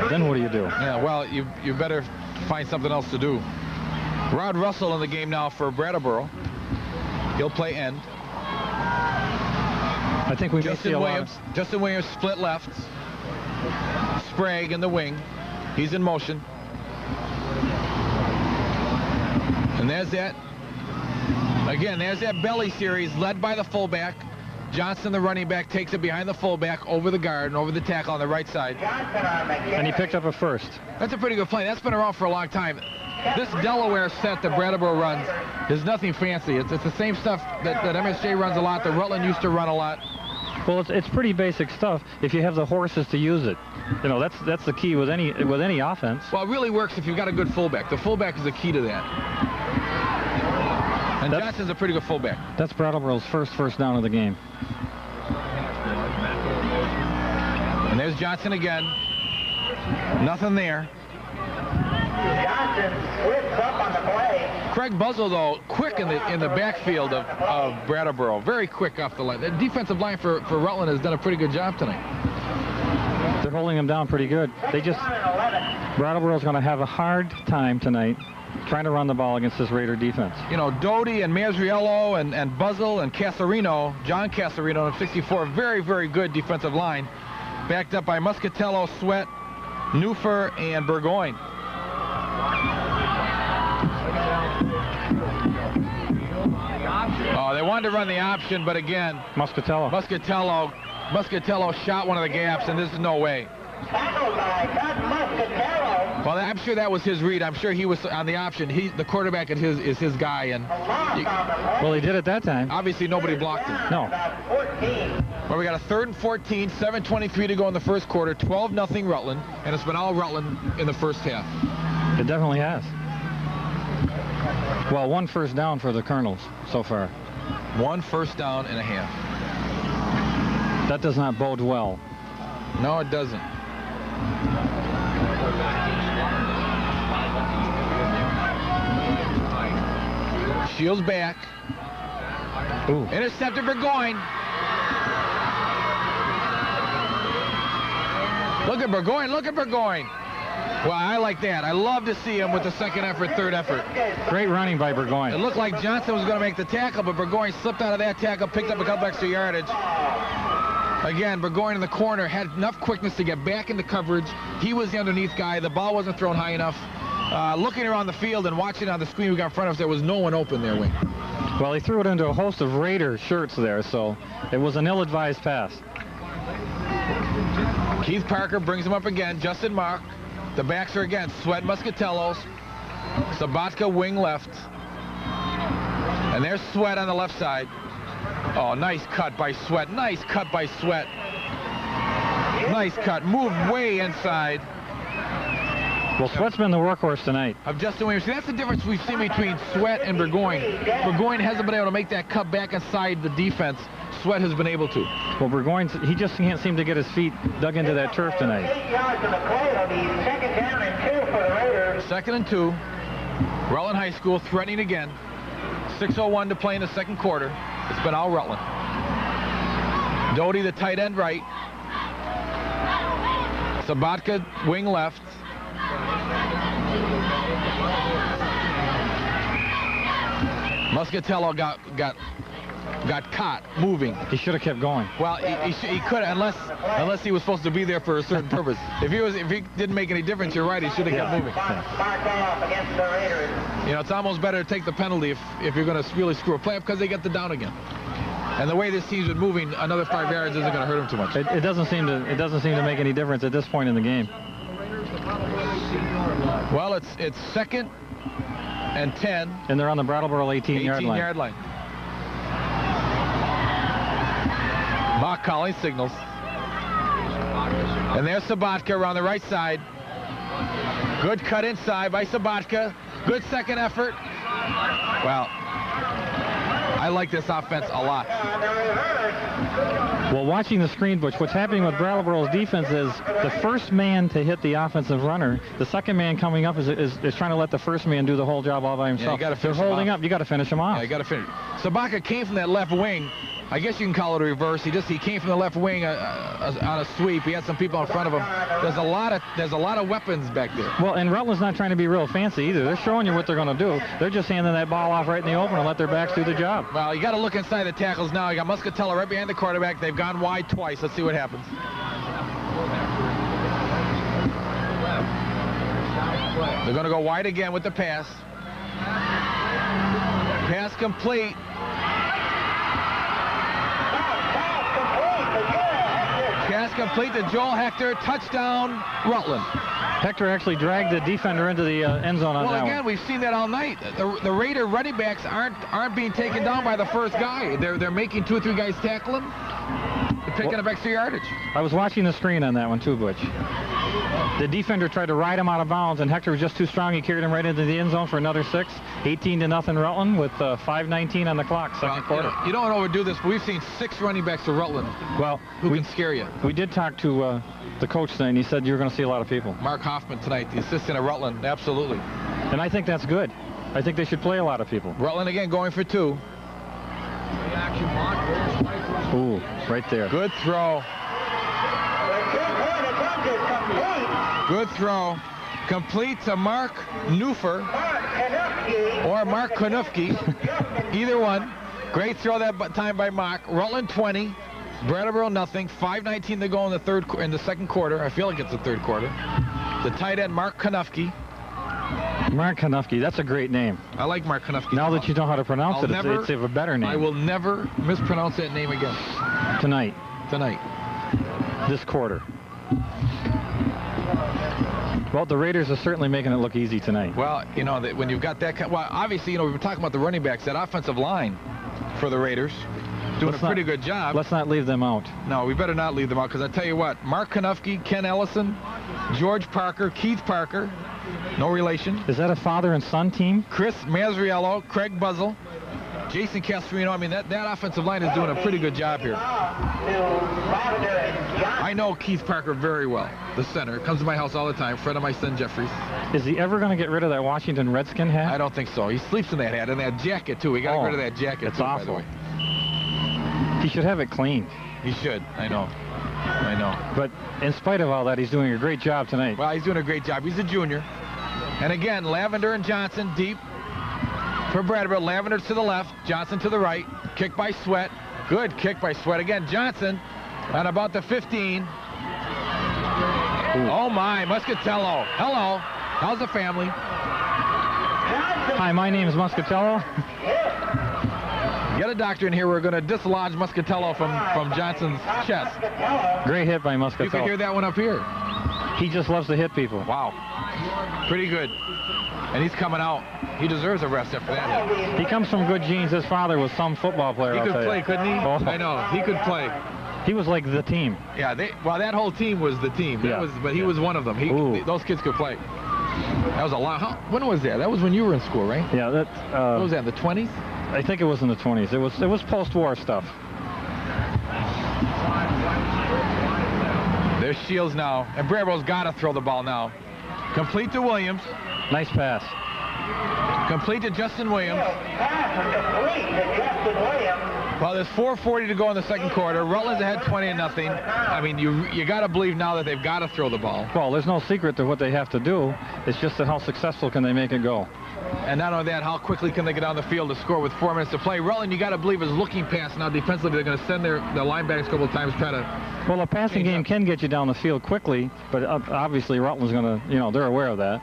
then what do you do? Yeah, well, you better find something else to do. Rod Russell in the game now for Brattleboro. He'll play end. I think we may see a lot. Justin Williams split left. Sprague in the wing. He's in motion. And there's that. Again, there's that belly series led by the fullback. Johnson, the running back, takes it behind the fullback, over the guard, and over the tackle on the right side. And he picked up a first. That's a pretty good play. That's been around for a long time. This Delaware set that Brattleboro runs is nothing fancy. It's the same stuff that MSJ runs a lot, that Rutland used to run a lot. Well, it's pretty basic stuff if you have the horses to use it. You know, that's the key with any offense. Well, it really works if you've got a good fullback. The fullback is the key to that. And Johnson's a pretty good fullback. That's Brattleboro's first down of the game. And there's Johnson again. Nothing there. Johnson slips up on the play. Craig Buzzell, though, quick in the backfield of Brattleboro. Very quick off the line. The defensive line for Rutland has done a pretty good job tonight. They're holding him down pretty good. Brattleboro's going to have a hard time tonight trying to run the ball against this Raider defense. You know, Doty and Mazriello and Buzzell and Casarino, John Casarino in 64, very, very good defensive line. Backed up by Muscatello, Sweat, Newfer, and Burgoyne. Oh, they wanted to run the option, but again, Muscatello Muscatello shot one of the gaps, and this is no way. Tackled by Doug Muscatello. Well, I'm sure that was his read. I'm sure he was on the option. The quarterback is his guy, and Well, he did it that time. obviously nobody blocked him. No. About 14. Well, we got a 3rd and 14, 7:23 to go in the first quarter, 12-0 Rutland, and it's been all Rutland in the first half. It definitely has. Well, 1 first down for the Colonels so far. 1 first down and a half. That does not bode well. No, it doesn't. Shields back. Ooh. Intercepted Burgoyne. Look at Burgoyne. Look at Burgoyne. Well, I like that. I love to see him with the second effort, third effort. Great running by It Burgoyne. looked like Johnson was going to make the tackle, but Burgoyne slipped out of that tackle, picked up a couple extra yardage. Again, Burgoyne in the corner had enough quickness to get back into coverage. He was the underneath guy. The ball wasn't thrown high enough. Looking around the field and watching on the screen we got in front of us, there was no one open there, Wing. Well, he threw it into a host of Raider shirts there, so it was an ill-advised pass. Keith Parker brings him up again. Justin Mark. The backs are again Sweat, Muscatellos. Sabatka wing left. And there's Sweat on the left side. Oh, nice cut by Sweat. Nice cut by Sweat. Nice cut. Moved way inside. Well, Sweat's been the workhorse tonight. Of Justin Williams. See, that's the difference we've seen between Sweat and Burgoyne. Burgoyne hasn't been able to make that cut back inside the defense. Sweat has been able to. Well, Burgoyne, he just can't seem to get his feet dug into that turf tonight. 8 yards of the play. It'll be 2nd down and 2 for the Raiders. 2nd and 2. Rutland High School threatening again. 6:01 to play in the second quarter. It's been all Rutland. Doty, the tight end, right. Sabatka, wing left. Muscatello got caught moving. He should have kept going. Well, he could, unless he was supposed to be there for a certain purpose. If he didn't make any difference, you're right. He should have kept moving. Marked off against the Raiders. You know, it's almost better to take the penalty if you're going to really screw a play up because they get the down again. And the way this team's been moving, another 5 yards isn't going to hurt him too much. It doesn't seem to make any difference at this point in the game. Well, it's 2nd and 10. And they're on the Brattleboro 18-yard line. 18-yard line. Mock Collins signals. And there's Sabatka around the right side. Good cut inside by Sabatka. Good second effort. Well, I like this offense a lot. Well, watching the screen, Butch, what's happening with Brattleboro's defense is the first man to hit the offensive runner, the second man coming up is trying to let the first man do the whole job all by himself. Yeah, you gotta They're finish him holding off. up. You got to finish him off. Yeah, you got to finish. Sabatka came from that left wing. I guess you can call it a reverse. He came from the left wing on a sweep. He had some people in front of him. There's a lot of weapons back there. Well, and Rutland's not trying to be real fancy either. They're showing you what they're going to do. They're just handing that ball off right in the open and let their backs do the job. Well, you got to look inside the tackles now. You got Muscatello right behind the quarterback. They've gone wide twice. Let's see what happens. They're going to go wide again with the pass. Pass complete. Pass complete to Joel Hector. Touchdown, Rutland. Hector actually dragged the defender into the end zone on that Well, again, one. we've seen that all night. The Raider running backs aren't being taken down by the first guy. They're making 2 or 3 guys tackle him. They're picking up extra yardage. I was watching the screen on that one too, Butch. The defender tried to ride him out of bounds, and Hector was just too strong. He carried him right into the end zone for another 6. 18-0 Rutland with 5:19 on the clock, second quarter. You don't overdo this, but we've seen 6 running backs for Rutland Well, who can scare you. we did talk to the coach tonight, and he said you're going to see a lot of people. Mark Hoffman tonight, the assistant at Rutland, absolutely. And I think that's good. I think they should play a lot of people. Rutland again going for 2. Ooh, right there. Good throw. Good throw. Complete to Mark Neufer or Mark Konufke. Either one. Great throw that time by Mark. Rutland 20. Brattleboro nothing. 5:19 to go in the second quarter. I feel like it's the third quarter. The tight end Mark Konufke. Mark Konufke, that's a great name. I like Mark Konufke. Now that you know how to pronounce I'll it, it's a better name. I will never mispronounce that name again. Tonight. this quarter. Well, the Raiders are certainly making it look easy tonight. Well, you know, when you've got that, well, obviously, you know, we've been talking about the running backs, that offensive line for the Raiders, doing a pretty good job. Let's not leave them out. No, we better not leave them out, because I tell you what, Mark Konufke, Ken Ellison, George Parker, Keith Parker, no relation. Is that a father and son team? Chris Mazzariello, Craig Buzzell, Jason Castrino. I mean, that offensive line is doing a pretty good job here. I know Keith Parker very well, the center. Comes to my house all the time, friend of my son Jeffries. Is he ever going to get rid of that Washington Redskin hat? I don't think so. He sleeps in that hat and that jacket, too. He got to get rid of that jacket, it's too, awful. by the way. He should have it cleaned. He should. I know. I know. But in spite of all that, he's doing a great job tonight. Well, he's doing a great job. He's a junior. And again, Lavender and Johnson deep for Brattleboro. Lavender to the left, Johnson to the right. Kick by Sweat. Good kick by Sweat. Again, Johnson on about the 15. Ooh. Oh, my. Muscatello. Hello. How's the family? Hi, my name is Muscatello. Get a doctor in here. We're going to dislodge Muscatello from Johnson's chest. Great hit by Muscatello. You can hear that one up here. He just loves to hit people. Wow. Pretty good. And he's coming out. He deserves a rest after that hit. He comes from good genes. His father was some football player. He could play, couldn't he? Oh. I know. He could play. He was like the team. Yeah, well, that whole team was the team. But he was one of them. Those kids could play. That was a lot. When was that? That was when you were in school, right? Yeah. What was that, the 20s? I think it was in the 20s. It was post-war stuff. There's Shields now. And Brattleboro's got to throw the ball now. Complete to Williams. Nice pass. Complete to Justin Williams. Well, there's 4:40 to go in the second quarter. Rutland's ahead 20-0. I mean, you got to believe now that they've got to throw the ball. Well, there's no secret to what they have to do. It's just that how successful can they make it go. And not only that, how quickly can they get down the field to score with 4 minutes to play? Rutland, you got to believe, is looking past now defensively. They're going to send their linebackers a couple of times, try to. Well, a passing game can get you down the field quickly, but obviously Rutland's going to, they're aware of that.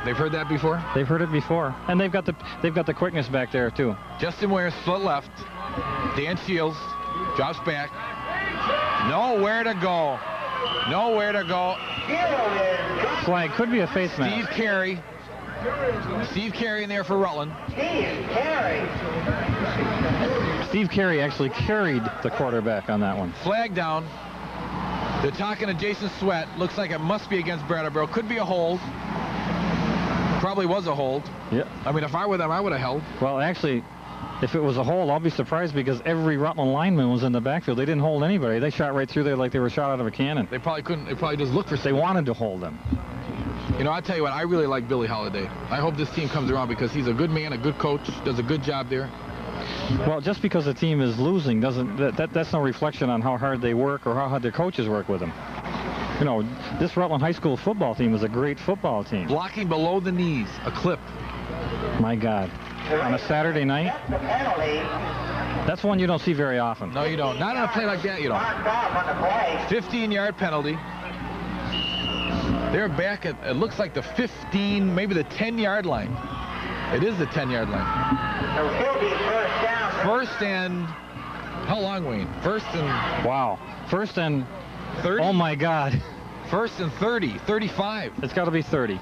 They've heard that before? They've heard it before, and they've got the quickness back there too. Justin Williams split left. Dan Shields drops back. Nowhere to go. Nowhere to go. Flag could be a face mask. Steve Carey in there for Rutland. Steve Carey actually carried the quarterback on that one. Flag down. They're talking to Jason Sweat. Looks like it must be against Brattleboro. Could be a hold. Probably was a hold. Yeah. I mean, if I were them, I would have held. Well, actually, if it was a hold, I'll be surprised because every Rutland lineman was in the backfield. They didn't hold anybody. They shot right through there like they were shot out of a cannon. They probably couldn't. They probably just looked for something. They wanted to hold them. You know, I'll tell you what, I really like Billy Holiday. I hope this team comes around because he's a good man, a good coach, does a good job there. Well, just because the team is losing that's no reflection on how hard they work or how hard their coaches work with them. You know, this Rutland High School football team is a great football team. Blocking below the knees, a clip. My God. On a Saturday night? That's one you don't see very often. No, you don't. Not on a play like that, you don't. 15-yard penalty. They're back at, it looks like the 15, maybe the 10-yard line. It is the 10-yard line. First and, how long, Wayne? First and... Wow. First and... 30? Oh, my God. First and 30, 35. It's got to be 30.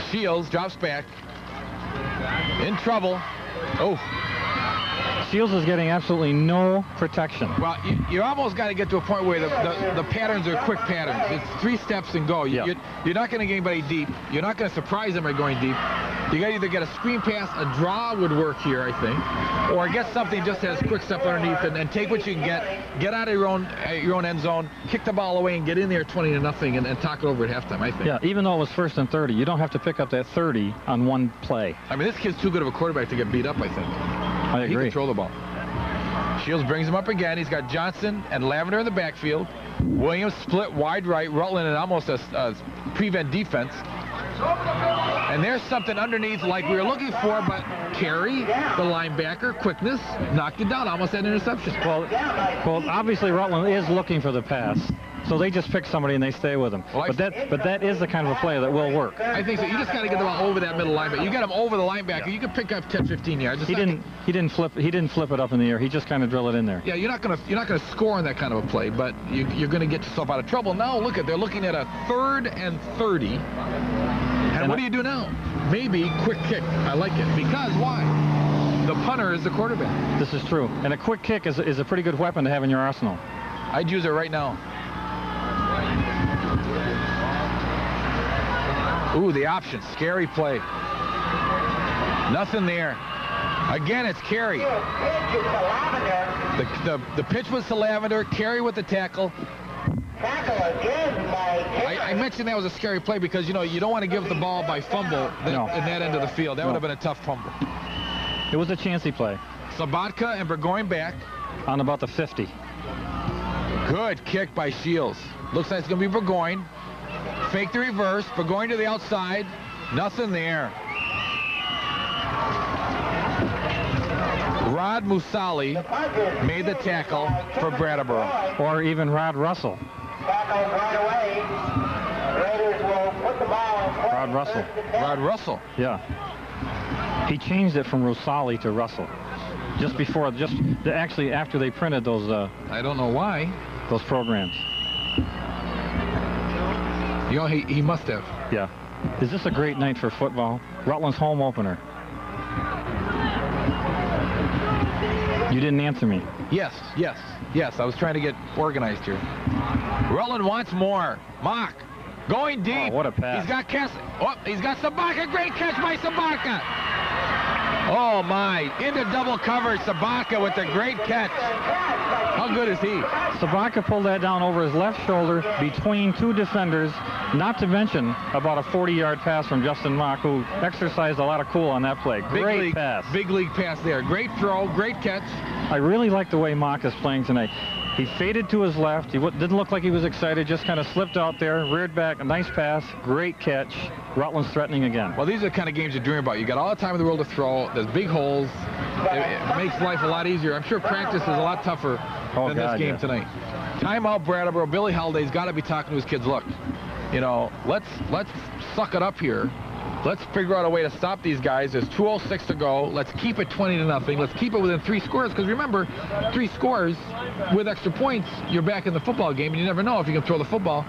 Shields drops back. In trouble. Oh. Shields is getting absolutely no protection. Well, you almost got to get to a point where the patterns are quick patterns. It's 3 steps and go. You're not going to get anybody deep. You're not going to surprise them by going deep. You got to either get a screen pass, a draw would work here, I think, or get something just as quick step underneath and take what you can get out of your own end zone, kick the ball away, and get in there 20-0 and talk it over at halftime, I think. Yeah, even though it was first and 30, you don't have to pick up that 30 on one play. I mean, this kid's too good of a quarterback to get beat up, I think. I agree. He can throw the ball. Shields brings him up again. He's got Johnson and Lavender in the backfield. Williams split wide right. Rutland in almost a prevent defense. And there's something underneath like we were looking for, but Carey, the linebacker, quickness, knocked it down. Almost had an interception. Well, obviously Rutland is looking for the pass. So they just pick somebody and they stay with them. Well, but that is the kind of a play that will work. I think so. You just got to get them over that middle linebacker. You get them over the linebacker. You can pick up 10, 15 yards. He didn't flip it up in the air. He just kind of drilled it in there. Yeah, you're not gonna score on that kind of a play, but you're gonna get yourself out of trouble. Now look at, they're looking at a 3rd and 30. And what do you do now? Maybe quick kick. I like it because why? The punter is the quarterback. This is true. And a quick kick is a pretty good weapon to have in your arsenal. I'd use it right now. Ooh, the option. Scary play. Nothing there. Again, it's Carey. The pitch was to Lavender. Carey with the tackle. I mentioned that was a scary play because, you know, you don't want to give the ball by fumble in that end of the field. That would have been a tough fumble. It was a chancy play. Sabatka and Burgoyne back. On about the 50. Good kick by Shields. Looks like it's going to be Burgoyne. Fake the reverse. Burgoyne to the outside. Nothing there. Rod Musali made the tackle for Brattleboro. Or even Rod Russell. Rod Russell. Rod Russell. Yeah. He changed it from Rosali to Russell. Actually after they printed those. I don't know why. Those programs. You know, he must have. Yeah. Is this a great night for football? Rutland's home opener. You didn't answer me. Yes. I was trying to get organized here. Rutland wants more. Mock. Going deep. Oh, what a pass. He's got he's got Sabatka. Great catch by Sabatka. Oh, my. Into double coverage. Sabatka with the great catch. How good is he? Sabatka pulled that down over his left shoulder between 2 defenders, not to mention about a 40-yard pass from Justin Mock, who exercised a lot of cool on that play. Great pass. Big league pass there. Great throw. Great catch. I really like the way Mock is playing tonight. He faded to his left. He didn't look like he was excited, just kind of slipped out there, reared back, a nice pass, great catch. Rutland's threatening again. Well, these are the kind of games you dream about. You got all the time in the world to throw. There's big holes. It makes life a lot easier. I'm sure practice is a lot tougher than this game tonight. Timeout, Brattleboro. Billy Halliday's got to be talking to his kids. Look, you know, let's suck it up here. Let's figure out a way to stop these guys. There's 2:06 to go. Let's keep it 20-0. Let's keep it within 3 scores, because remember, 3 scores with extra points, you're back in the football game, and you never know if you can throw the football.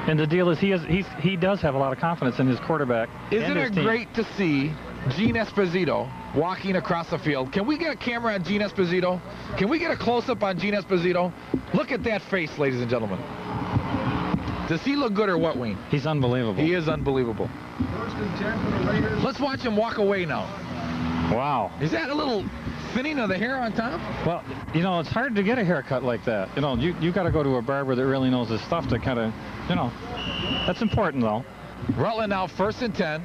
And the deal is he does have a lot of confidence in his quarterback. Isn't it great to see Gene Esposito walking across the field? Can we get a camera on Gene Esposito? Can we get a close-up on Gene Esposito? Look at that face, ladies and gentlemen. Does he look good or what, Wayne? He's unbelievable. He is unbelievable. Let's watch him walk away now. Wow. Is that a little thinning of the hair on top? Well, you know, it's hard to get a haircut like that. You know, you got to go to a barber that really knows his stuff to kind of, you know, that's important, though. Rutland now 1st and 10.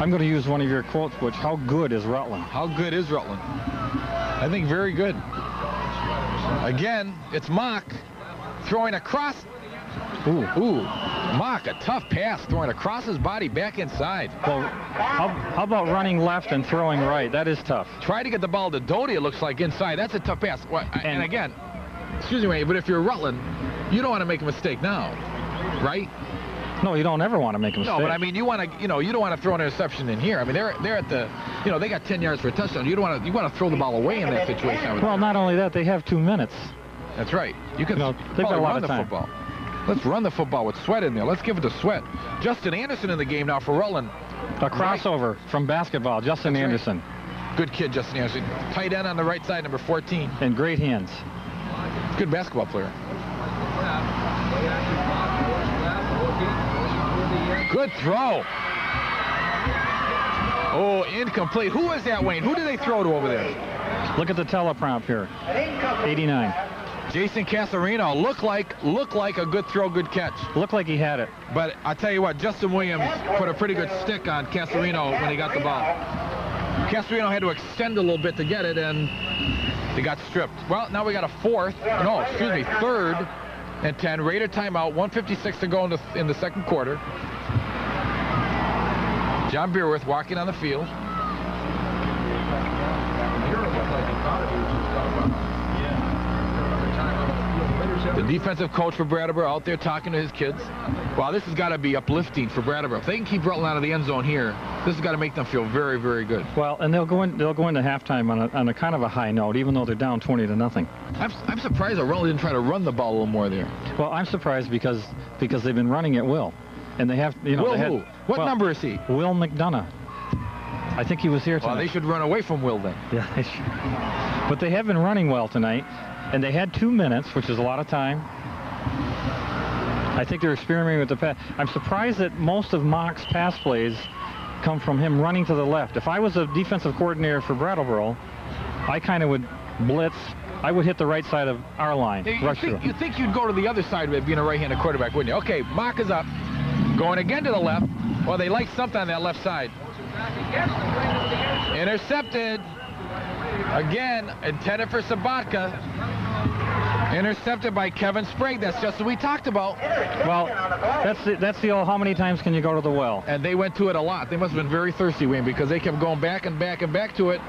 I'm going to use one of your quotes, Butch. How good is Rutland? How good is Rutland? I think very good. Again, it's Mock throwing across. Ooh, Mock, a tough pass, throwing across his body back inside. Well, how about running left and throwing right? That is tough. Try to get the ball to Doty, it looks like, inside. That's a tough pass. And again, excuse me, but if you're Rutland, you don't want to make a mistake now, right? No, you don't ever want to make a mistake. No, but I mean, you want to, you know, you don't want to throw an interception in here. I mean, they're at the, you know, they got 10 yards for a touchdown. You want to throw the ball away in that situation. Well, not only that, they have 2 minutes. That's right. You can they've got a lot of time. Football. Let's run the football with Sweat in there. Let's give it to Sweat. Justin Anderson in the game now for Rutland. A crossover from basketball, Justin Anderson. Right. Good kid, Justin Anderson. Tight end on the right side, number 14. And great hands. Good basketball player. Good throw. Oh, incomplete. Who was that, Wayne? Who did they throw to over there? Look at the teleprompt here. 89. Jason Casarino looked like a good throw, good catch. Looked like he had it. But I tell you what, Justin Williams put a pretty good stick on Casarino when he got the ball. Casarino had to extend a little bit to get it, and they got stripped. Well, now we got a 3rd and 10. Raider timeout, 1:56 to go in the 2nd quarter. John Beerworth walking on the field. The defensive coach for Brattleboro out there talking to his kids. Wow, this has got to be uplifting for Brattleboro. If they can keep Rutland out of the end zone here, this has got to make them feel very, very good. Well, and they'll go into halftime on a kind of a high note, even though they're down 20-0. I'm surprised that Rutland didn't try to run the ball a little more there. Well, I'm surprised because they've been running at will, and they have, you know. Will who? What number is he? Will McDonough. I think he was here tonight. Well, they should run away from Will then. Yeah, they should. But they have been running well tonight, and they had 2 minutes, which is a lot of time. I think they're experimenting with the pass. I'm surprised that most of Mock's pass plays come from him running to the left. If I was a defensive coordinator for Brattleboro, I kind of would blitz. I would hit the right side of our line. You think you'd go to the other side of it being a right-handed quarterback, wouldn't you? Okay, Mock is up, going again to the left. Well, they like something on that left side. Intercepted. Again, intended for Sabatka. Intercepted by Kevin Sprague. That's just what we talked about. Well, that's the old how many times can you go to the well? And they went to it a lot. They must have been very thirsty, Wayne, because they kept going back and back and back to it.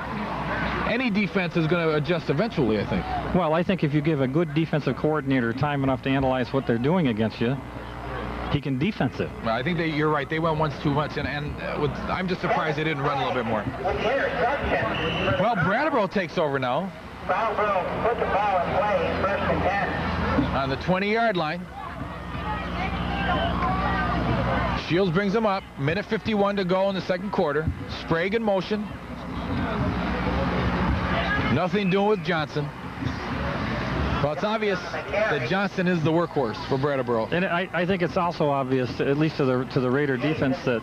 Any defense is going to adjust eventually, I think. Well, I think if you give a good defensive coordinator time enough to analyze what they're doing against you, he can defense it. Well, I think you're right. They went once too much, and I'm just surprised they didn't run a little bit more. Well, Brattleboro takes over now. Brattleboro put the ball in play, 1st and 10. On the 20-yard line. Shields brings them up. Minute 51 to go in the second quarter. Sprague in motion. Nothing doing with Johnson. Well, it's obvious that Johnson is the workhorse for Brattleboro. And I think it's also obvious, at least to the Raider defense, that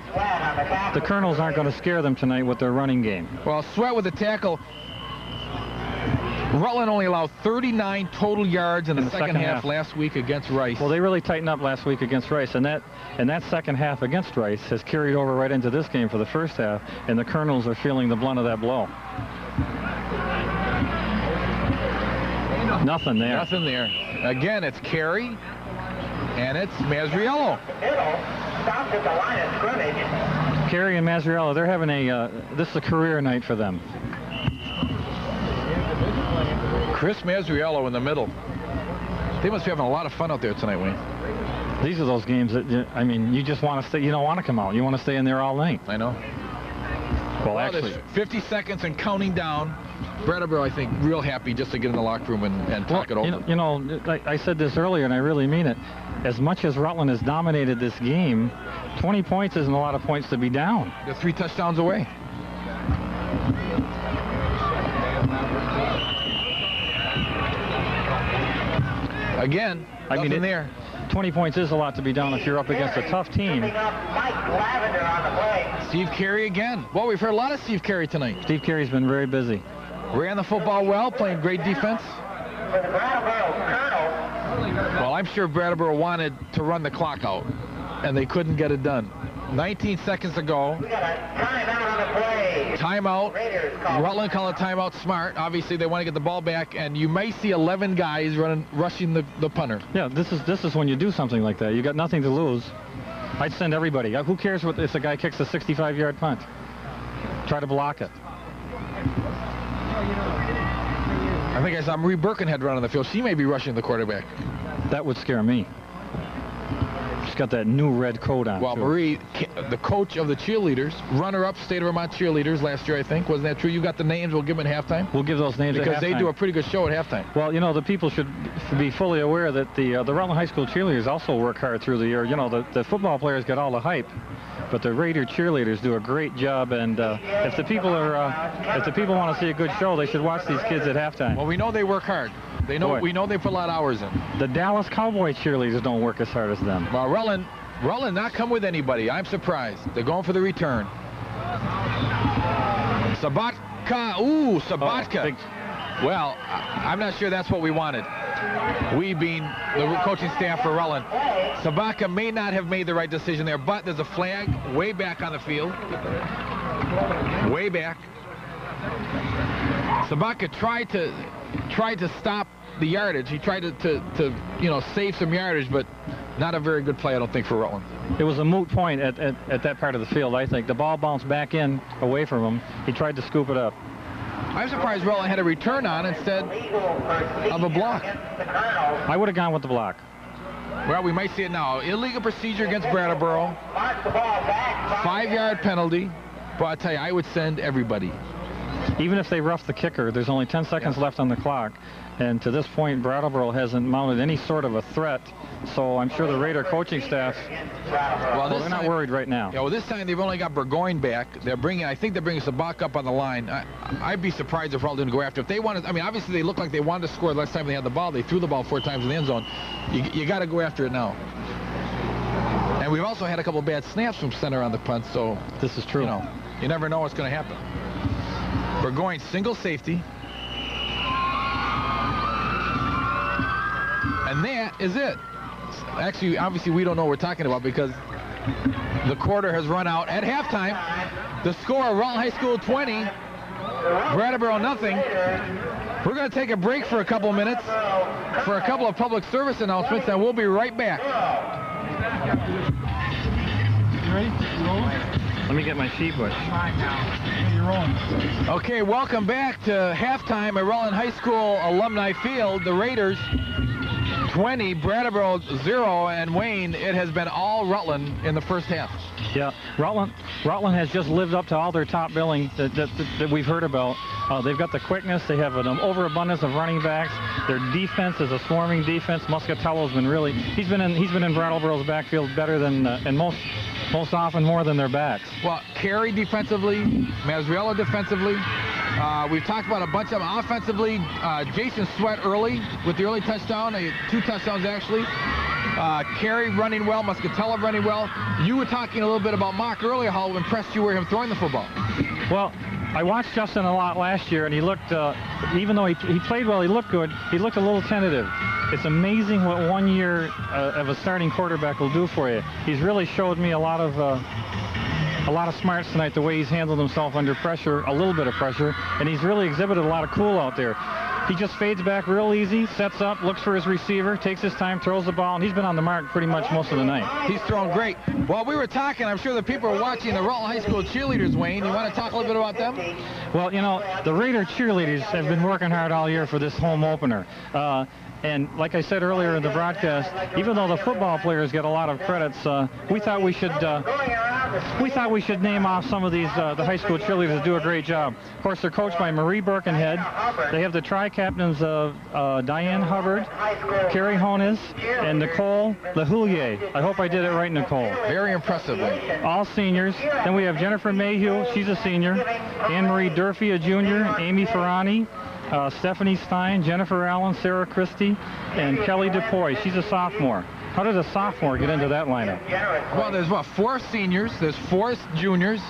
the Colonels aren't going to scare them tonight with their running game. Well, Sweat with the tackle. Rutland only allowed 39 total yards in the second half last week against Rice. Well, they really tightened up last week against Rice, and that second half against Rice has carried over right into this game for the first half, and the Colonels are feeling the blunt of that blow. Nothing there. Nothing there. Again, it's Carey, and it's Mazriello. Stopped at the line of scrimmage. Carey and Mazriello, they're having this is a career night for them. Chris Mazriello in the middle. They must be having a lot of fun out there tonight, Wayne. These are those games that, I mean, you just want to stay. You don't want to come out. You want to stay in there all night. I know. Well, actually, there's 50 seconds and counting down. Brattleboro, I think, real happy just to get in the locker room and talk it over. You know, I said this earlier, and I really mean it. As much as Rutland has dominated this game, 20 points isn't a lot of points to be down. They're 3 touchdowns away. Again, nothing there. 20 points is a lot to be down if you're up against a tough team. Steve Carey again. Well, we've heard a lot of Steve Carey tonight. Steve Carey's been very busy. Ran the football well, playing great defense. Well, I'm sure Brattleboro wanted to run the clock out, and they couldn't get it done. 19 seconds to go. Timeout. Rutland call a timeout. Smart. Obviously, they want to get the ball back, and you may see 11 guys rushing the punter. Yeah, this is when you do something like that. You got nothing to lose. I'd send everybody. Who cares if the guy kicks a 65-yard punt? Try to block it. I think I saw Marie Birkenhead run on the field. She may be rushing the quarterback. That would scare me. She's got that new red coat on. Well, too. Marie, the coach of the cheerleaders, runner-up State of Vermont cheerleaders last year, I think. Wasn't that true? You got the names. We'll give them at halftime. We'll give those names because at halftime. they do a pretty good show at halftime. Well, you know, the people should be fully aware that the Rutland High School cheerleaders also work hard through the year. You know, the football players get all the hype, but the Raider cheerleaders do a great job. And if the people want to see a good show, they should watch these kids at halftime. Well, we know they work hard. We know they put a lot of hours in. The Dallas Cowboy cheerleaders don't work as hard as them. Well, Rutland not come with anybody. I'm surprised. They're going for the return. Sabatka. Ooh, Sabatka. Well, I'm not sure that's what we wanted. We being the coaching staff for Rutland. Sabatka may not have made the right decision there, but there's a flag way back on the field. Way back. Sabatka tried to stop the yardage. He tried to save some yardage, but not a very good play, I don't think, for Rutland. It was a moot point at that part of the field, I think. The ball bounced back in away from him. He tried to scoop it up. I'm surprised Rutland had a return on instead of a block. I would have gone with the block. Well, we might see it now. Illegal procedure against Brattleboro. 5-yard penalty. But I'll tell you, I would send everybody. Even if they rough the kicker, there's only 10 seconds left on the clock. And to this point, Brattleboro hasn't mounted any sort of a threat. So I'm sure the Raider coaching staff, well, they're not worried right now. Yeah, well, this time they've only got Burgoyne back. I think they're bringing Sabak up on the line. I'd be surprised if Rutland didn't go after. If they wanted, I mean, obviously they looked like they wanted to score the last time they had the ball. They threw the ball 4 times in the end zone. You got to go after it now. And we've also had a couple bad snaps from center on the punt, so this is true. You know, you never know what's going to happen. Burgoyne single safety. And that is it. Actually, obviously, we don't know what we're talking about because the quarter has run out at halftime. The score, Rutland High School 20, Brattleboro nothing. We're going to take a break for a couple minutes for a couple of public service announcements, and we'll be right back. You ready? Let me get my sheet, Butch. You're rolling. Okay, welcome back to halftime at Rutland High School Alumni Field. The Raiders 20, Brattleboro 0, and Wayne, it has been all Rutland in the first half. Yeah, Rutland has just lived up to all their top billing that we've heard about. They've got the quickness. They have an overabundance of running backs. Their defense is a swarming defense. Muscatello's been really, he's been in Brattleboro's backfield better than and most often more than their backs. Well, Carey defensively, Mazriello defensively. We've talked about a bunch of them offensively. Jason Sweat early with the early touchdown, 2 touchdowns actually. Carey running well, Muscatello running well. You were talking a little bit about Mock earlier, how impressed you were him throwing the football. Well, I watched Justin a lot last year, and he looked, even though he played well, he looked good, he looked a little tentative. It's amazing what 1 year of a starting quarterback will do for you. He's really showed me a lot of smarts tonight, the way he's handled himself under pressure, a little bit of pressure, and he's really exhibited a lot of cool out there. He just fades back real easy, sets up, looks for his receiver, takes his time, throws the ball, and he's been on the mark pretty much most of the night. He's thrown great. While we were talking, I'm sure the people are watching the Rutland High School cheerleaders, Wayne. You want to talk a little bit about them? Well, you know, the Raider cheerleaders have been working hard all year for this home opener. And like I said earlier in the broadcast, even though the football players get a lot of credits, we thought we should name off some of these the high school cheerleaders that do a great job. Of course, they're coached by Marie Birkenhead. They have the tri-captains of Diane Hubbard, Carrie Hones, and Nicole LaHoulier. I hope I did it right, Nicole. Very impressive, Wayne. All seniors. Then we have Jennifer Mayhew. She's a senior. Anne-Marie Durfee, a junior. Amy Ferrani. Stephanie Stein, Jennifer Allen, Sarah Christie, and Kelly DePoy. She's a sophomore. How did a sophomore get into that lineup? Well, there's 4 seniors, there's 4 juniors,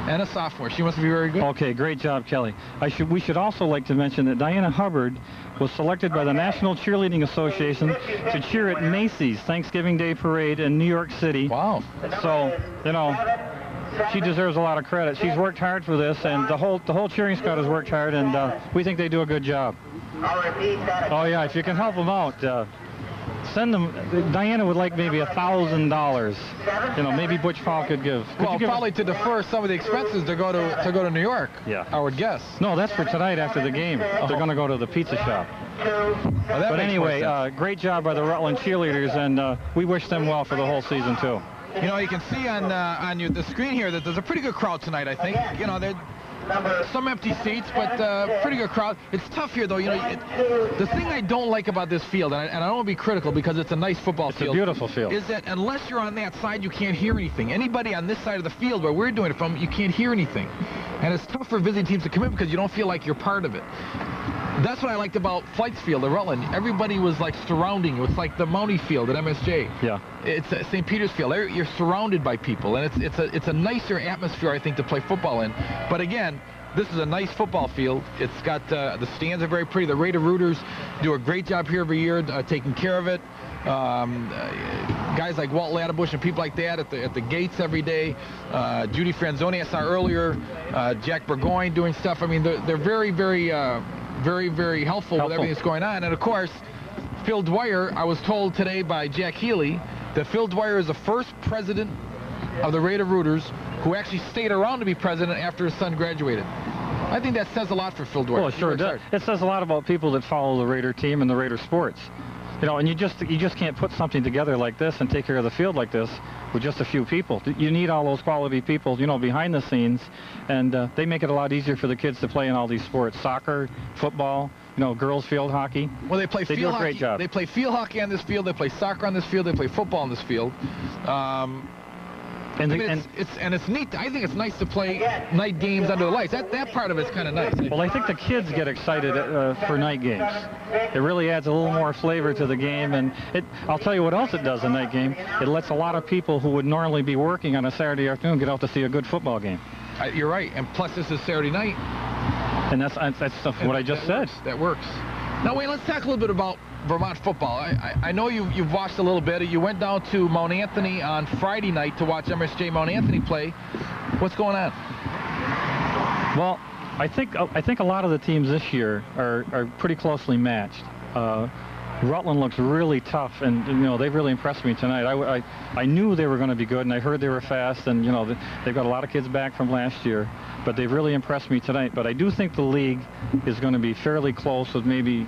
and a sophomore. She must be very good. Okay, great job, Kelly. We should also like to mention that Diana Hubbard was selected by the National Cheerleading Association to cheer at Macy's Thanksgiving Day Parade in New York City. Wow. So, you know, she deserves a lot of credit. She's worked hard for this, and the whole cheering squad has worked hard, and we think they do a good job. Oh yeah, if you can help them out, send them. Diana would like maybe $1,000. You know, maybe Butch Paul could give. Well, probably to defer some of the expenses to go to New York. Yeah, I would guess. No, that's for tonight after the game. They're going to go to the pizza shop. Well, but anyway, great job by the Rutland cheerleaders, and we wish them well for the whole season too. You know, you can see on the screen here that there's a pretty good crowd tonight, I think. You know, there's some empty seats, but pretty good crowd. It's tough here, though. You know, the thing I don't like about this field, and I don't want to be critical because it's a nice football field. It's a beautiful field. Is that unless you're on that side, you can't hear anything. Anybody on this side of the field where we're doing it from, you can't hear anything. And it's tough for visiting teams to come in because you don't feel like you're part of it. That's what I liked about Flights Field at Rutland. Everybody was like surrounding you. It's like the Mountie Field at MSJ. Yeah. It's St. Peter's Field. You're surrounded by people, and it's a nicer atmosphere, I think, to play football in. But again, this is a nice football field. It's got the stands are very pretty. The Raider Rooters do a great job here every year taking care of it. Guys like Walt Ladderbush and people like that at the gates every day. Judy Franzoni, I saw earlier. Jack Burgoyne doing stuff. I mean, they're very, very helpful with everything that's going on. And of course, Phil Dwyer, I was told today by Jack Healy that Phil Dwyer is the first president of the Raider Rooters who actually stayed around to be president after his son graduated. I think that says a lot for Phil Dwyer. Well, it sure does. It says a lot about people that follow the Raider team and the Raider sports. You know, and you just can't put something together like this and take care of the field like this with just a few people. You need all those quality people, you know, behind the scenes, and they make it a lot easier for the kids to play in all these sports: soccer, football, you know, girls field hockey. Well, they play field do a hockey. great job. They play field hockey on this field. They play soccer on this field. They play football on this field. And it's neat. I think it's nice to play night games under the lights. That part of it's kind of nice. Well, I think the kids get excited for night games. It really adds a little more flavor to the game, and I'll tell you what else it does, a night game. It lets a lot of people who would normally be working on a Saturday afternoon get out to see a good football game. You're right, and plus this is Saturday night. And that's what I just said. That works. Now wait, let's talk a little bit about Vermont football. I know you've watched a little bit. You went down to Mount Anthony on Friday night to watch MSJ Mount Anthony play. What's going on? Well, I think a lot of the teams this year are pretty closely matched. Rutland looks really tough, and you know, they've really impressed me tonight. I knew they were going to be good, and I heard they were fast, and you know, they've got a lot of kids back from last year, but they've really impressed me tonight. But I do think the league is going to be fairly close, with maybe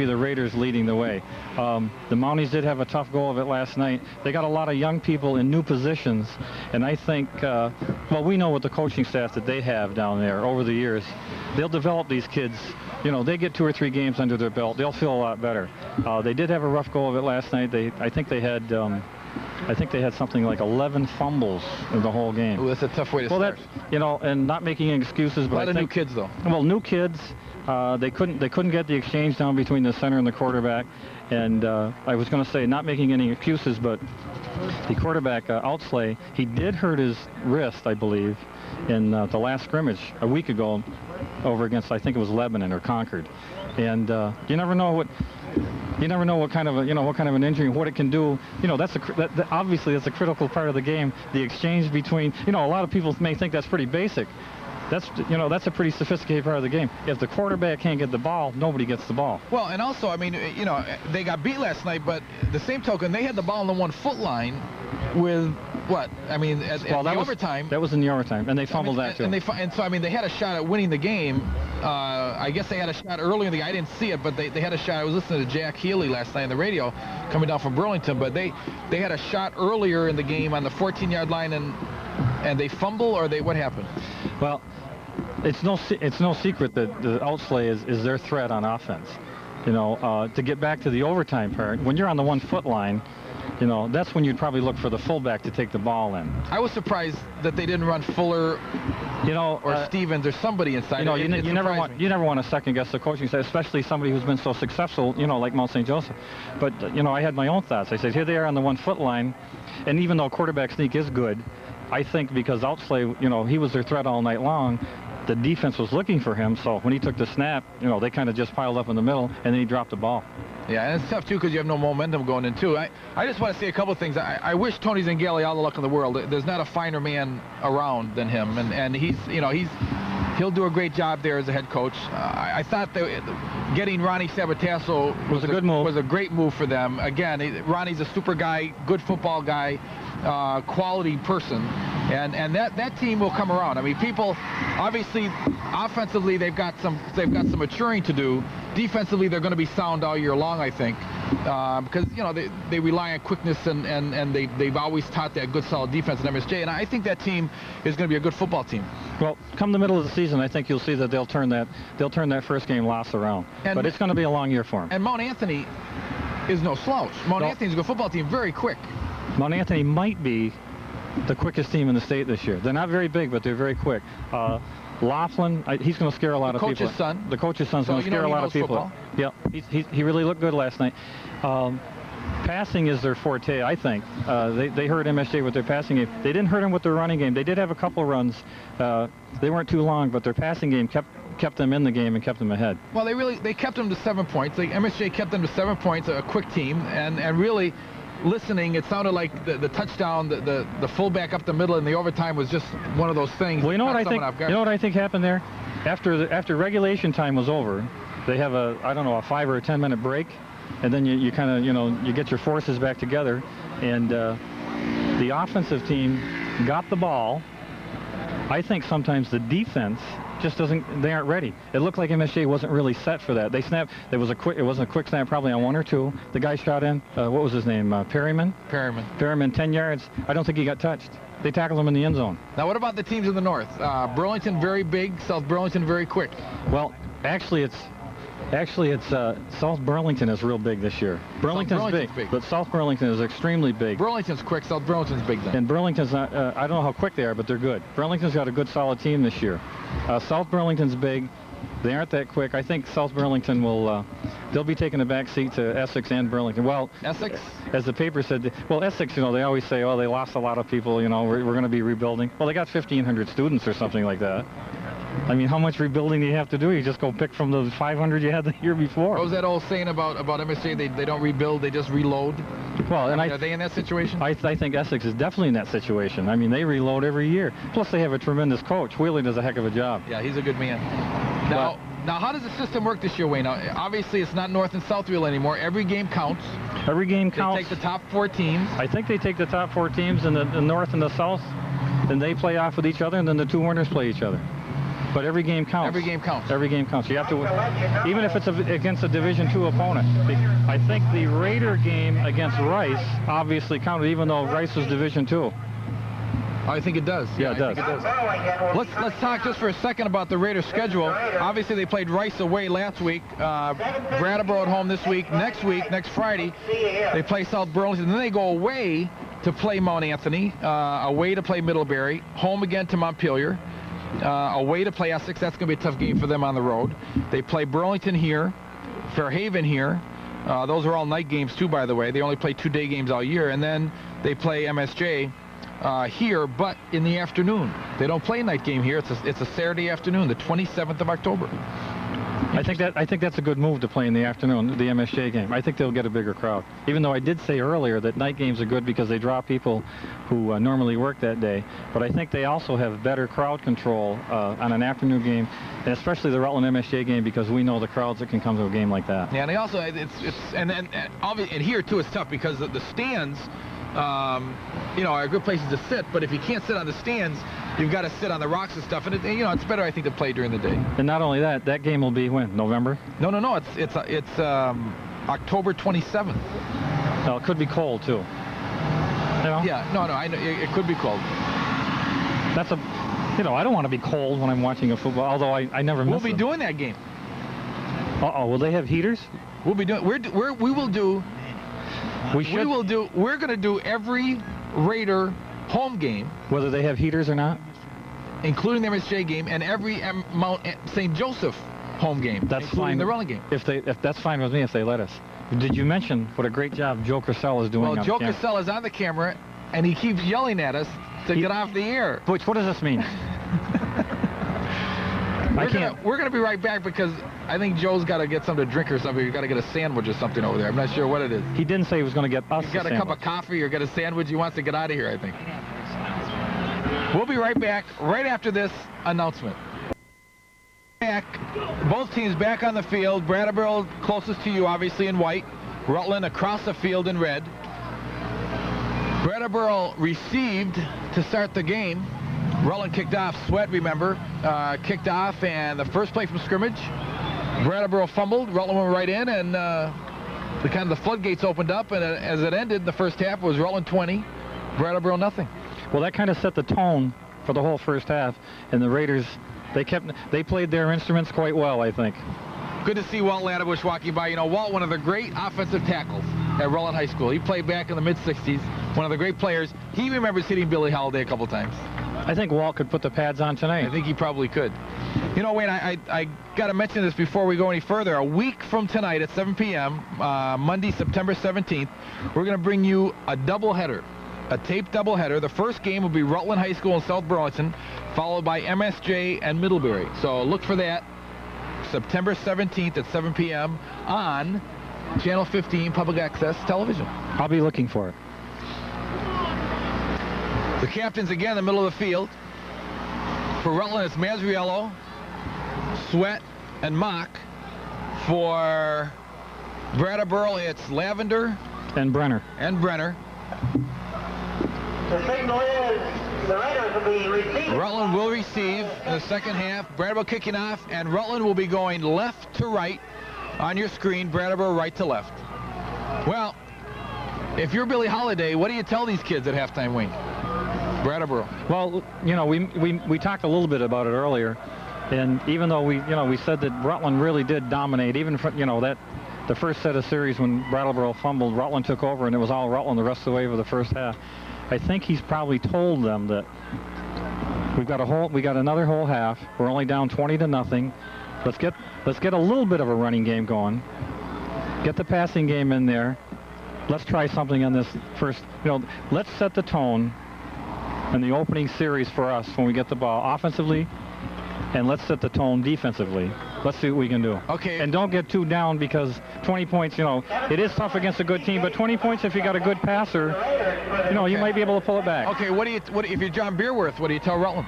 the Raiders leading the way. The Mounties did have a tough go of it last night. They got a lot of young people in new positions, and I think, well, we know with the coaching staff that they have down there over the years, they'll develop these kids. You know, they get 2 or 3 games under their belt, they'll feel a lot better. They did have a rough go of it last night. I think they had something like 11 fumbles in the whole game. Ooh, that's a tough way to start. That, you know, and not making excuses, but a lot of new kids though. Well, new kids. They couldn't get the exchange down between the center and the quarterback. And I was going to say, not making any excuses, but the quarterback, Outsley, he did hurt his wrist, I believe, in the last scrimmage a week ago over against, I think it was Lebanon or Concord. And you never know what kind of an injury, what it can do. You know, obviously that's a critical part of the game. The exchange between, you know, a lot of people may think that's pretty basic. That's a pretty sophisticated part of the game. If the quarterback can't get the ball, nobody gets the ball. Well, and also, I mean, you know, they got beat last night, but the same token, they had the ball on the 1-foot line with what? I mean, overtime. That was in the overtime, and they fumbled that too. And so, I mean, they had a shot at winning the game. I guess they had a shot earlier in the game. I didn't see it, but they had a shot. I was listening to Jack Healy last night on the radio coming down from Burlington, but they had a shot earlier in the game on the 14-yard line, and they fumble, or what happened? Well, it's no secret that the Outsley is their threat on offense. You know, to get back to the overtime part, when you're on the 1-foot line, you know, that's when you'd probably look for the fullback to take the ball in. I was surprised that they didn't run Fuller, you know, or Stevens or somebody inside. You know, you never want to second guess the coaching staff, especially somebody who's been so successful, you know, like Mount St. Joseph. But you know, I had my own thoughts. I said, here they are on the 1-foot line, and even though quarterback sneak is good, I think because Outsley, you know, he was their threat all night long, the defense was looking for him, so when he took the snap, you know, they kind of just piled up in the middle, and then he dropped the ball. Yeah, and it's tough, too, because you have no momentum going in, too. I just want to say a couple of things. I wish Tony Zangale all the luck in the world. There's not a finer man around than him, and he'll do a great job there as a head coach. I thought that getting Ronnie Sabatasso was a good move. Was a great move for them. Again, Ronnie's a super guy, good football guy, quality person, and that team will come around. I mean, people obviously offensively they've got some maturing to do. Defensively, they're going to be sound all year long, I think, because you know they rely on quickness and they've always taught that good solid defense in MSJ, and I think that team is going to be a good football team. Well, come the middle of the season, I think you'll see that they'll turn that first game loss around. But it's going to be a long year for them. And Mount Anthony is no slouch. Mount Anthony's a good football team, very quick. Mount Anthony might be the quickest team in the state this year. They're not very big, but they're very quick. Laughlin, he's going to scare a lot of people. The coach's son's going to scare a lot of people. Yeah, he really looked good last night. Passing is their forte, I think. They hurt MSJ with their passing game. They didn't hurt him with their running game. They did have a couple runs. They weren't too long, but their passing game kept them in the game and kept them ahead. Well, they kept them to 7 points. MSJ kept them to 7 points, a quick team, and really listening, it sounded like the touchdown, the fullback up the middle in the overtime was just one of those things. Well, you know what I think? You know what I think happened there? After regulation time was over, they have a 5 or 10 minute break, and then you kind of you get your forces back together, and the offensive team got the ball, I think sometimes the defense just doesn't, they aren't ready. It looked like MSJ wasn't really set for that. They snapped, it wasn't a quick snap probably on 1 or 2. The guy shot in, what was his name, Perryman? Perryman, 10 yards. I don't think he got touched. They tackled him in the end zone. Now, what about the teams in the north? Burlington very big, South Burlington very quick. Well, actually it's South Burlington is real big this year. Burlington's big, but South Burlington is extremely big. Burlington's quick, South Burlington's big then. And Burlington's not, I don't know how quick they are, but they're good. Burlington's got a good solid team this year. South Burlington's big. They aren't that quick. I think South Burlington will, they'll be taking a back seat to Essex and Burlington. Well, Essex? As the paper said, well, Essex, you know, they always say, oh, they lost a lot of people, you know, we're going to be rebuilding. Well, they got 1,500 students or something like that. I mean, how much rebuilding do you have to do? You just go pick from the 500 you had the year before. What was that old saying about MSJ? They don't rebuild, they just reload? Well, and are they in that situation? I think Essex is definitely in that situation. I mean, they reload every year. Plus, they have a tremendous coach. Wheeler does a heck of a job. Yeah, he's a good man. Now, how does the system work this year, Wayne? Now, obviously, it's not North and Southfield anymore. Every game counts. Every game counts. They take the top 4 teams. I think they take the top 4 teams in the North and the South, then they play off with each other, and then the 2 winners play each other. But every game counts. Every game counts. Every game counts. You have to, even if it's against a Division II opponent. I think the Raider game against Rice obviously counted, even though Rice was Division II. I think it does. Yeah, it does. Let's talk just for a second about the Raiders' schedule. Obviously, they played Rice away last week. Brattleboro at home this week. Next Friday, they play South Burlington. Then they go away to play Mount Anthony, away to play Middlebury, home again to Montpelier, away to play Essex. That's going to be a tough game for them on the road. They play Burlington here, Fairhaven here. Those are all night games, too, by the way. They only play 2-day games all year. And then they play MSJ here, but in the afternoon. They don't play a night game here. It's a Saturday afternoon, the 27th of October. I think that's a good move to play in the afternoon, the MSJ game. I think they'll get a bigger crowd. Even though I did say earlier that night games are good because they draw people who normally work that day. But I think they also have better crowd control on an afternoon game, and especially the Rutland MSJ game, because we know the crowds that can come to a game like that. Yeah, and they also and here too it's tough because the stands. You know, are good places to sit, but if you can't sit on the stands, you've got to sit on the rocks and stuff, and you know, it's better, I think, to play during the day. And not only that, that game will be when? November? No, it's October 27th. Well, it could be cold too. You know? Yeah, no, I know it could be cold. That's you know, I don't want to be cold when I'm watching a football, although I never miss We'll be doing that game. Will they have heaters? We'll be doing. We will do. We're going to do every Raider home game, whether they have heaters or not, including the MSJ game, and every Mount St. Joseph home game. That's including fine. The Rutland game. If that's fine with me, if they let us. Did you mention what a great job Joe Courcelle is doing? Well, Joe Courcelle is on the camera, and he keeps yelling at us to get off the air. Butch, what does this mean? We're gonna be right back because I think Joe's got to get something to drink or something. He's got to get a sandwich or something over there. I'm not sure what it is. He didn't say he was going to get us. He's got a cup of coffee or get a sandwich. He wants to get out of here, I think. We'll be right back right after this announcement. Both teams back on the field. Brattleboro closest to you, obviously, in white. Rutland across the field in red. Brattleboro received to start the game. Rutland kicked off. Sweat, remember, kicked off, and the first play from scrimmage, Brattleboro fumbled. Rutland went right in, and the floodgates opened up, and as it ended, the first half was Rutland 20, Brattleboro nothing. Well, that kind of set the tone for the whole first half, and the Raiders, they played their instruments quite well, I think. Good to see Walt Ladderbush walking by. You know, Walt, one of the great offensive tackles at Rutland High School. He played back in the mid-'60s, one of the great players. He remembers hitting Billy Holiday a couple times. I think Walt could put the pads on tonight. I think he probably could. You know, Wayne, I got to mention this before we go any further. A week from tonight at 7 p.m., Monday, September 17th, we're going to bring you a doubleheader, a taped doubleheader. The first game will be Rutland High School in South Burlington, followed by MSJ and Middlebury. So look for that September 17th at 7 p.m. on Channel 15 Public Access Television. I'll be looking for it. The captains again in the middle of the field. For Rutland, it's Mazriello, Sweat, and Mock. For Brattleboro, it's Lavender. And Brenner. The signal is the Raiders will be receiving. Rutland will the second half. Brattleboro kicking off, and Rutland will be going left to right on your screen. Brattleboro right to left. Well, if you're Billy Holiday, what do you tell these kids at halftime, Wayne? Brattleboro. Well, you know, we talked a little bit about it earlier, and even though we said that Rutland really did dominate, even for, that the first set of series when Brattleboro fumbled, Rutland took over, and it was all Rutland the rest of the way for the first half. I think he's probably told them that we got another whole half. We're only down 20-0. Let's get a little bit of a running game going. Get the passing game in there. Let's try something on this first. Let's set the tone in the opening series for us when we get the ball offensively, and let's set the tone defensively. Let's see what we can do. Okay. And don't get too down, because 20 points, it is tough against a good team, but 20 points if you got a good passer, you might be able to pull it back. Okay, what if you're John Beerworth, what do you tell Rutland?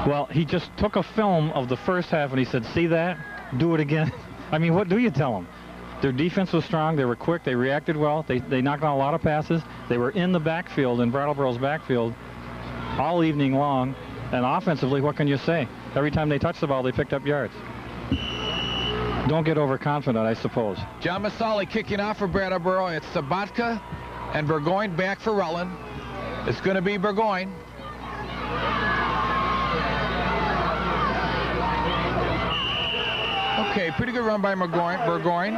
Well, he just took a film of the first half and he said, see that? Do it again. I mean, what do you tell them? Their defense was strong. They were quick. They reacted well. They knocked out a lot of passes. They were in the backfield, in Brattleboro's backfield, all evening long. And offensively, what can you say? Every time they touched the ball, they picked up yards. Don't get overconfident, I suppose. John Masali kicking off for Brattleboro. It's Sabatka and Burgoyne back for Rutland. It's going to be Burgoyne. Okay, pretty good run by Burgoyne.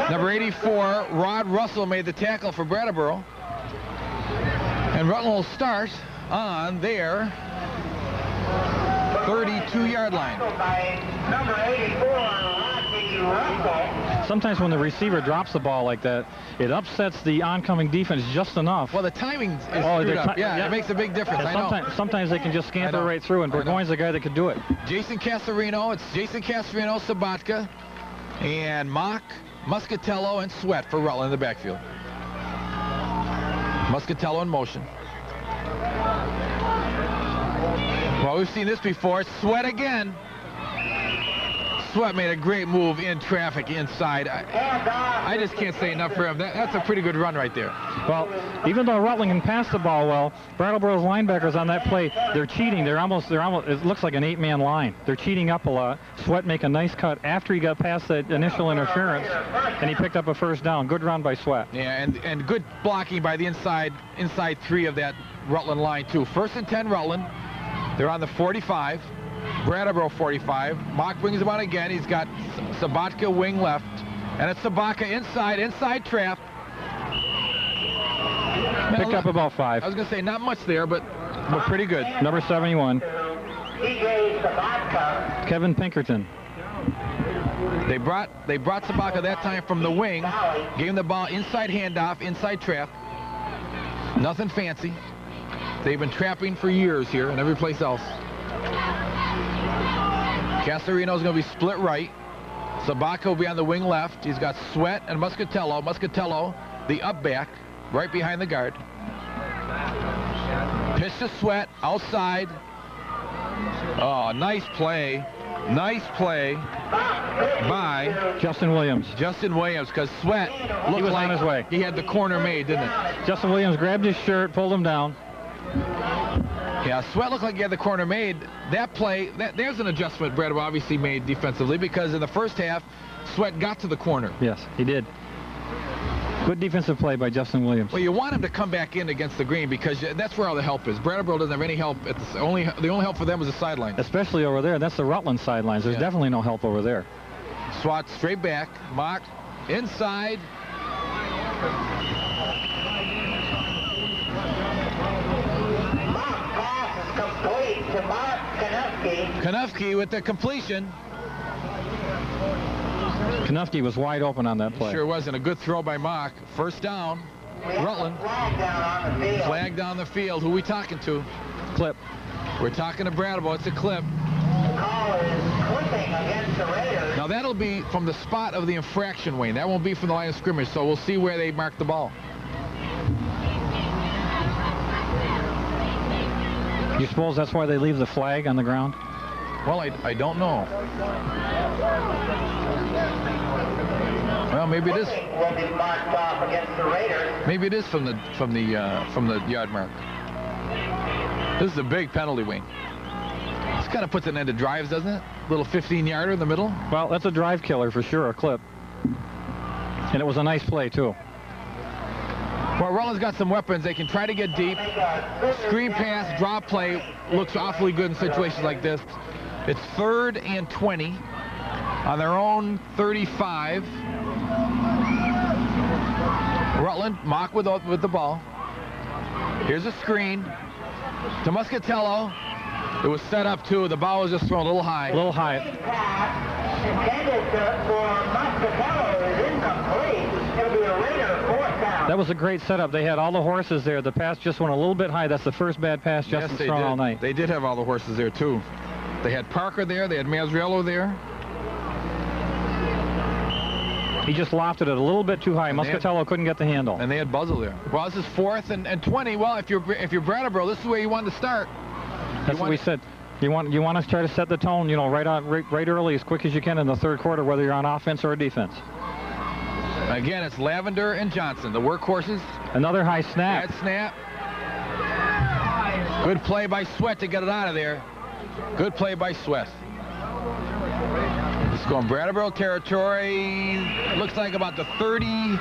Number 84, Rod Russell, made the tackle for Brattleboro. And Rutland will start on their 32-yard line. Number 84, Rodney Russell. Sometimes when the receiver drops the ball like that, it upsets the oncoming defense just enough. Well, the timing is screwed up. Yeah, it makes a big difference. I know. Sometimes they can just scamper right through, and Burgoyne's the guy that could do it. Jason Casarino, it's Jason Casarino, Sabatka, and Mock, Muscatello, and Sweat for Rutland in the backfield. Muscatello in motion. Well, we've seen this before. Sweat again. Sweat made a great move in traffic inside. I just can't say enough for him. That's a pretty good run right there. Well, even though Rutland can pass the ball well, Brattleboro's linebackers on that play, they're cheating. They're almost, it looks like an 8-man line. They're cheating up a lot. Sweat make a nice cut after he got past that initial interference, and he picked up a first down. Good run by Sweat. Yeah, and good blocking by the inside 3 of that Rutland line, too. 1st and 10 Rutland. They're on the 45. Brattleboro 45. Mock brings him on again. He's got Sabatka wing left. And it's Sabatka inside trap. Picked up about 5. I was going to say not much there, but pretty good. Number 71. Kevin Pinkerton. They brought Sabatka that time from the wing. Gave him the ball inside handoff, inside trap. Nothing fancy. They've been trapping for years here and every place else. Casarino's going to be split right. Sabatka will be on the wing left. He's got Sweat and Muscatello. Muscatello, the up back, right behind the guard. Pitch to Sweat, outside. Oh, nice play. Nice play by Justin Williams. Justin Williams, because Sweat looked like on his way. He had the corner made, didn't it? Justin Williams grabbed his shirt, pulled him down. Yeah, Sweat looked like he had the corner made. That play, there's an adjustment Brattleboro obviously made defensively, because in the first half, Sweat got to the corner. Yes, he did. Good defensive play by Justin Williams. Well, you want him to come back in against the green, because that's where all the help is. Brattleboro doesn't have any help. The only help for them is the sideline. Especially over there. That's the Rutland sidelines. There's definitely no help over there. Swat straight back. Mock inside. Kanufke with the completion. Kanufke was wide open on that play. Sure wasn't. A good throw by Mock. First down, Rutland. Flag down the field. Who are we talking to? Clip. We're talking to Brattleboro. It's a clip. Now that'll be from the spot of the infraction, Wayne. That won't be from the line of scrimmage, so we'll see where they mark the ball. You suppose that's why they leave the flag on the ground? Well, I don't know. Well, maybe it is. Maybe it is from the yard mark. This is a big penalty, Wayne. This kind of puts an end to drives, doesn't it? Little 15-yarder in the middle. Well, that's a drive killer for sure, a clip. And it was a nice play, too. Well, Rutland's got some weapons. They can try to get deep. Screen pass, drop play looks awfully good in situations like this. It's 3rd and 20 on their own 35. Rutland, Mock with the ball. Here's a screen to Muscatello. It was set up, too. The ball was just thrown a little high. A little high. Intended for Muscatello is incomplete. It'll be a Raider 4th down. That was a great setup. They had all the horses there. The pass just went a little bit high. That's the first bad pass Justin's thrown all night. They did have all the horses there, too. They had Parker there. They had Mazzarello there. He just lofted it a little bit too high. Muscatello couldn't get the handle. And they had Buzzle there. Well, this is 4th and 20. Well, if you're Brattleboro, this is where you wanted to start. That's what we said. You want to try to set the tone, you know, right early, as quick as you can in the 3rd quarter, whether you're on offense or defense. Again, it's Lavender and Johnson, the workhorses. Another high snap. Bad snap. Good play by Sweat to get it out of there. Good play by Sweat. It's going Brattleboro territory. Looks like about the 30,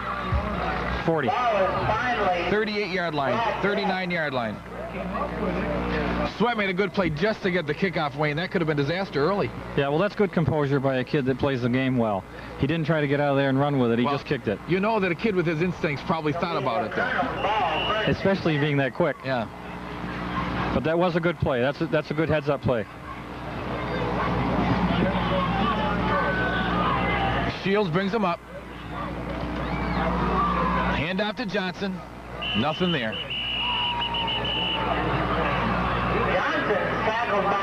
40. 38-yard line, 39-yard line. Sweat made a good play just to get the kickoff, Wayne. That could have been disaster early. Yeah, well, that's good composure by a kid that plays the game well. He didn't try to get out of there and run with it. He just kicked it. You know that a kid with his instincts probably thought about it, though. Especially being that quick. Yeah. But that was a good play. That's a good heads-up play. Shields brings him up. Hand off to Johnson. Nothing there.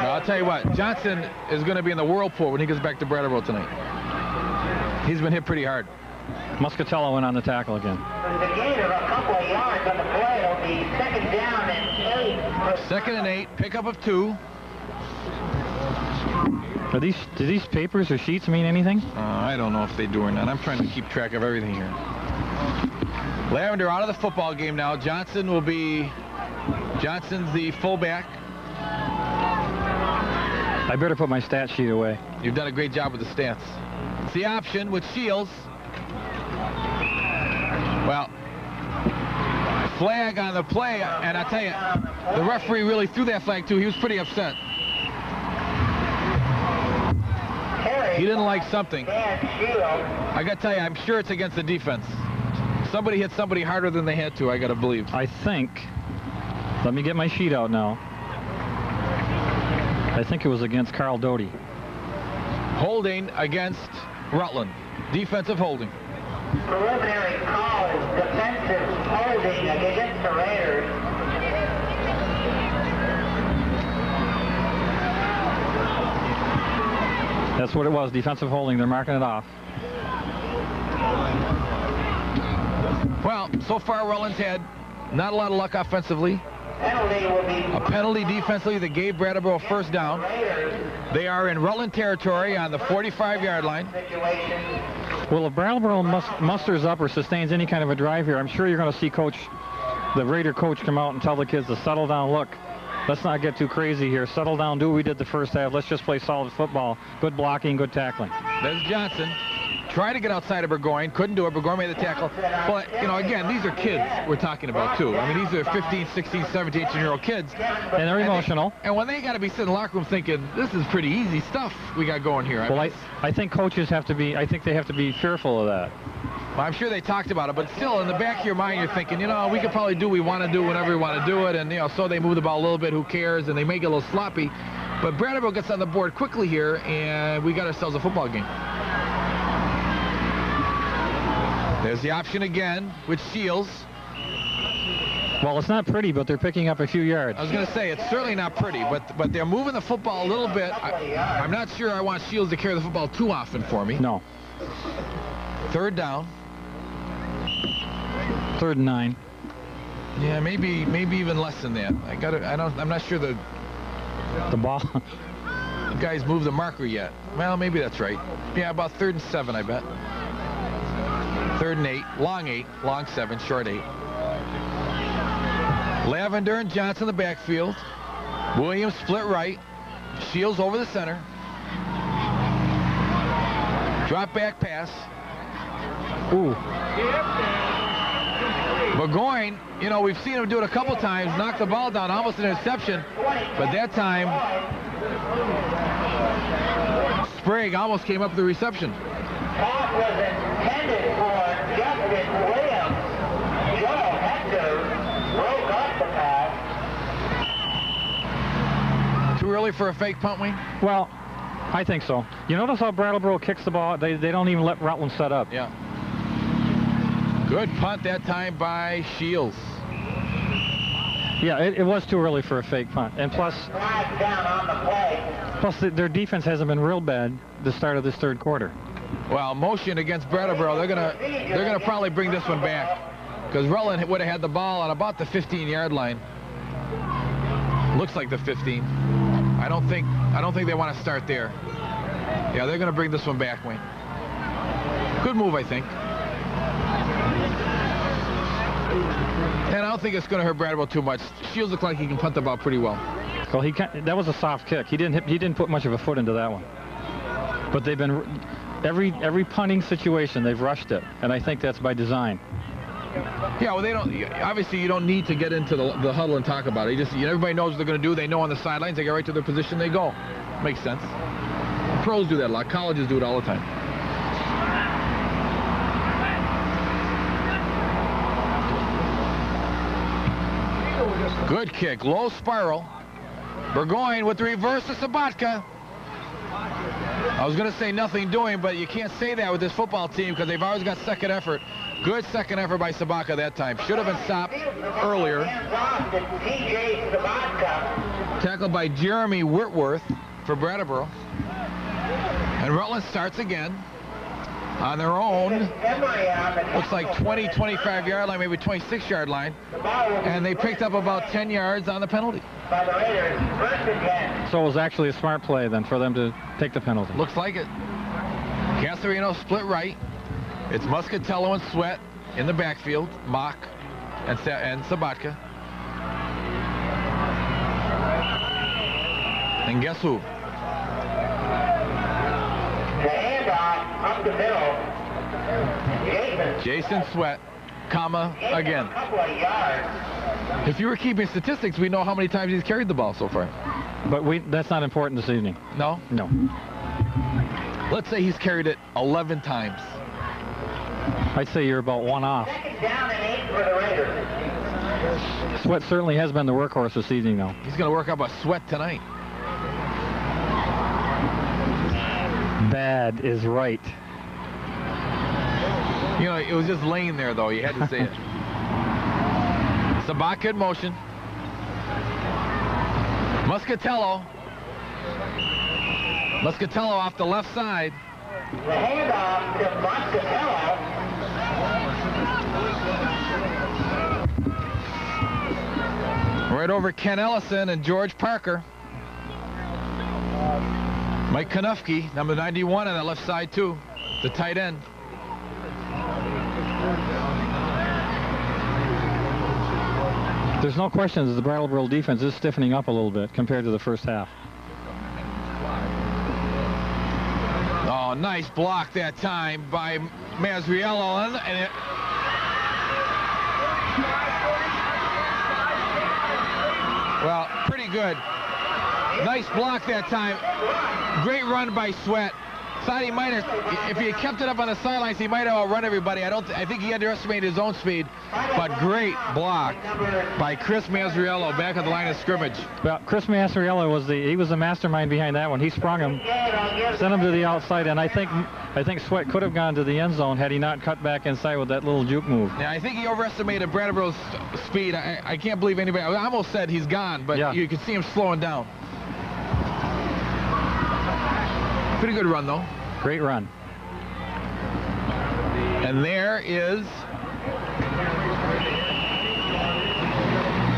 I'll tell you what, Johnson is going to be in the whirlpool when he gets back to Brattleboro tonight. He's been hit pretty hard. Muscatello went on the tackle again. The gain of a couple of yards on the play will be 2nd down and 8. 2nd and 8, pickup of 2. Do these papers or sheets mean anything? I don't know if they do or not. I'm trying to keep track of everything here. Lavender out of the football game now. Johnson's the fullback. I better put my stat sheet away. You've done a great job with the stats. It's the option with Shields. Well, flag on the play, and I tell you, the referee really threw that flag too. He was pretty upset. He didn't like something. I got to tell you, I'm sure it's against the defense. Somebody hit somebody harder than they had to, I got to believe. I think, let me get my sheet out now. I think it was against Carl Doty. Holding against Rutland. Defensive holding. Preliminary call is defensive holding against the Raiders. That's what it was, defensive holding. They're marking it off. Well, so far Rutland's had not a lot of luck offensively. Penalty will be A penalty defensively that gave Brattleboro a 1st down. They are in Rutland territory on the 45-yard line. situation. Well, if Brattleboro musters up or sustains any kind of a drive here, I'm sure you're going to see the Raider coach come out and tell the kids to settle down. Look, let's not get too crazy here. Settle down, do what we did the first half. Let's just play solid football. Good blocking, good tackling. There's Johnson. Tried to get outside of Burgoyne, couldn't do it. Burgoyne made the tackle. But, you know, again, these are kids we're talking about, too. I mean, these are 15, 16, 17, 18-year-old kids. And they're emotional. And when they got to be sitting in the locker room thinking, this is pretty easy stuff we got going here. Well, I think coaches have to be, I think they have to be fearful of that. Well, I'm sure they talked about it, but still, in the back of your mind, you're thinking, you know, we could probably do what we want to do whenever we want to do it, and, you know, so they move the ball a little bit, who cares, and they make it a little sloppy. But Brattleboro gets on the board quickly here, and we got ourselves a football game. There's the option again with Shields. Well, it's not pretty, but they're picking up a few yards. I was going to say, it's certainly not pretty, but they're moving the football a little bit. I'm not sure I want Shields to carry the football too often for me. No. 3rd down. 3rd and 9. Yeah, maybe even less than that. I'm not sure the ball. The guys moved the marker yet. Well, maybe that's right. Yeah, about 3rd and 7, I bet. 3rd and 8, long 7, short 8. Lavender and Johnson in the backfield. Williams split right. Shields over the center. Drop back pass. Ooh. Burgoyne, you know, we've seen him do it a couple times, knock the ball down, almost an interception, but that time Sprague almost came up with the reception. Pass was intended for Justin Williams. Joe Hector broke up the pass. Too early for a fake punt, Wayne? Well, I think so. You notice how Brattleboro kicks the ball? They don't even let Rutland set up. Yeah. Good punt that time by Shields. Yeah, it was too early for a fake punt. And plus, Flag down on the play. their defense hasn't been real bad the start of this third quarter. Well, motion against Brattleboro. They're gonna probably bring this one back because Rutland would have had the ball on about the 15-yard line. Looks like the 15. I don't think they want to start there. Yeah, they're gonna bring this one back, Wayne. Good move, I think. And I don't think it's going to hurt Brattleboro too much. Shields look like he can punt the ball pretty well. Well, that was a soft kick. He didn't put much of a foot into that one. But they've been every punting situation they've rushed it, and I think that's by design. Yeah, well, they don't. Obviously, you don't need to get into the huddle and talk about it. Everybody knows what they're going to do. They know on the sidelines. They get right to their position. They go. Makes sense. Pros do that a lot. Colleges do it all the time. Good kick, low spiral. Burgoyne with the reverse to Sabatka. I was going to say nothing doing, but you can't say that with this football team because they've always got second effort. Good second effort by Sabatka that time. Should have been stopped earlier. Tackled by Jeremy Whitworth for Brattleboro. And Rutland starts again on their own. Looks like 20, 25-yard line, maybe 26-yard line. And they picked up about 10 yards on the penalty. So it was actually a smart play then for them to take the penalty. Looks like it. Casarino split right. It's Muscatello and Sweat in the backfield. Mock and Sabatka. And guess who? The handoff up the middle. Jason Sweat, comma, again. A couple of yards. If you were keeping statistics, we know how many times he's carried the ball so far. But that's not important this evening. No? No. Let's say he's carried it 11 times. I'd say you're about one off. Second down and 8 for the Raiders. Sweat certainly has been the workhorse this evening, though. He's going to work up a Sweat tonight. Bad is right. You know, it was just laying there, though. You had to say it. Sabatka in motion. Muscatello off the left side. The handoff to Muscatello. Right over Ken Ellison and George Parker. Mike Konufke, number 91 on that left side, too. The tight end. There's no question that the Brattleboro defense is stiffening up a little bit compared to the first half. Oh, nice block that time by Mazriello. And it... Well, pretty good. Nice block that time. Great run by Sweat. Thought he might have, if he had kept it up on the sidelines, he might have outrun everybody. I think he underestimated his own speed, but great block by Chris Mazriello back at the line of scrimmage. Well, Chris Mazriello was the mastermind behind that one. He sprung him, sent him to the outside, and I think Sweat could have gone to the end zone had he not cut back inside with that little juke move. Yeah, I think he overestimated Brattleboro's speed. I can't believe anybody. I almost said he's gone, but yeah, you can see him slowing down. Pretty good run, though. Great run. And there is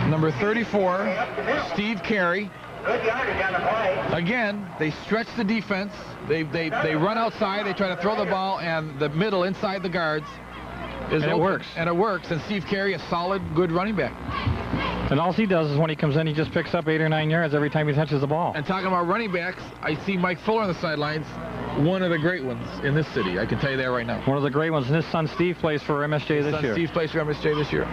number 34, Steve Carey. Good yardage on the play. Again, they stretch the defense. They run outside. They try to throw the ball, and the middle inside the guards is open. It works. And it works. And Steve Carey, a solid, good running back. And all he does is when he comes in, he just picks up 8 or 9 yards every time he touches the ball. And talking about running backs, I see Mike Fuller on the sidelines, one of the great ones in this city. I can tell you that right now. One of the great ones. And his son Steve plays for MSJ this year. Steve plays for MSJ this year.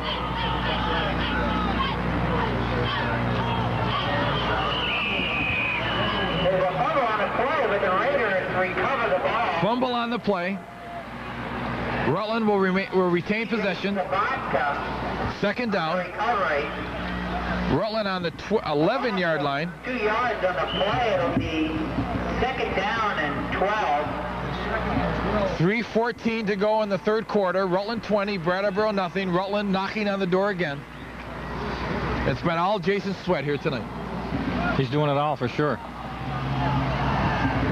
There's a fumble on the play, but the Raiders recover the ball. Fumble on the play. Rutland will retain possession. Second down. Recovery. Rutland on the 11-yard line. 2 yards on the play. It'll be second down and 12. 3:14 to go in the third quarter. Rutland 20, Brattleboro nothing. Rutland knocking on the door again. It's been all Jason Sweat here tonight. He's doing it all for sure.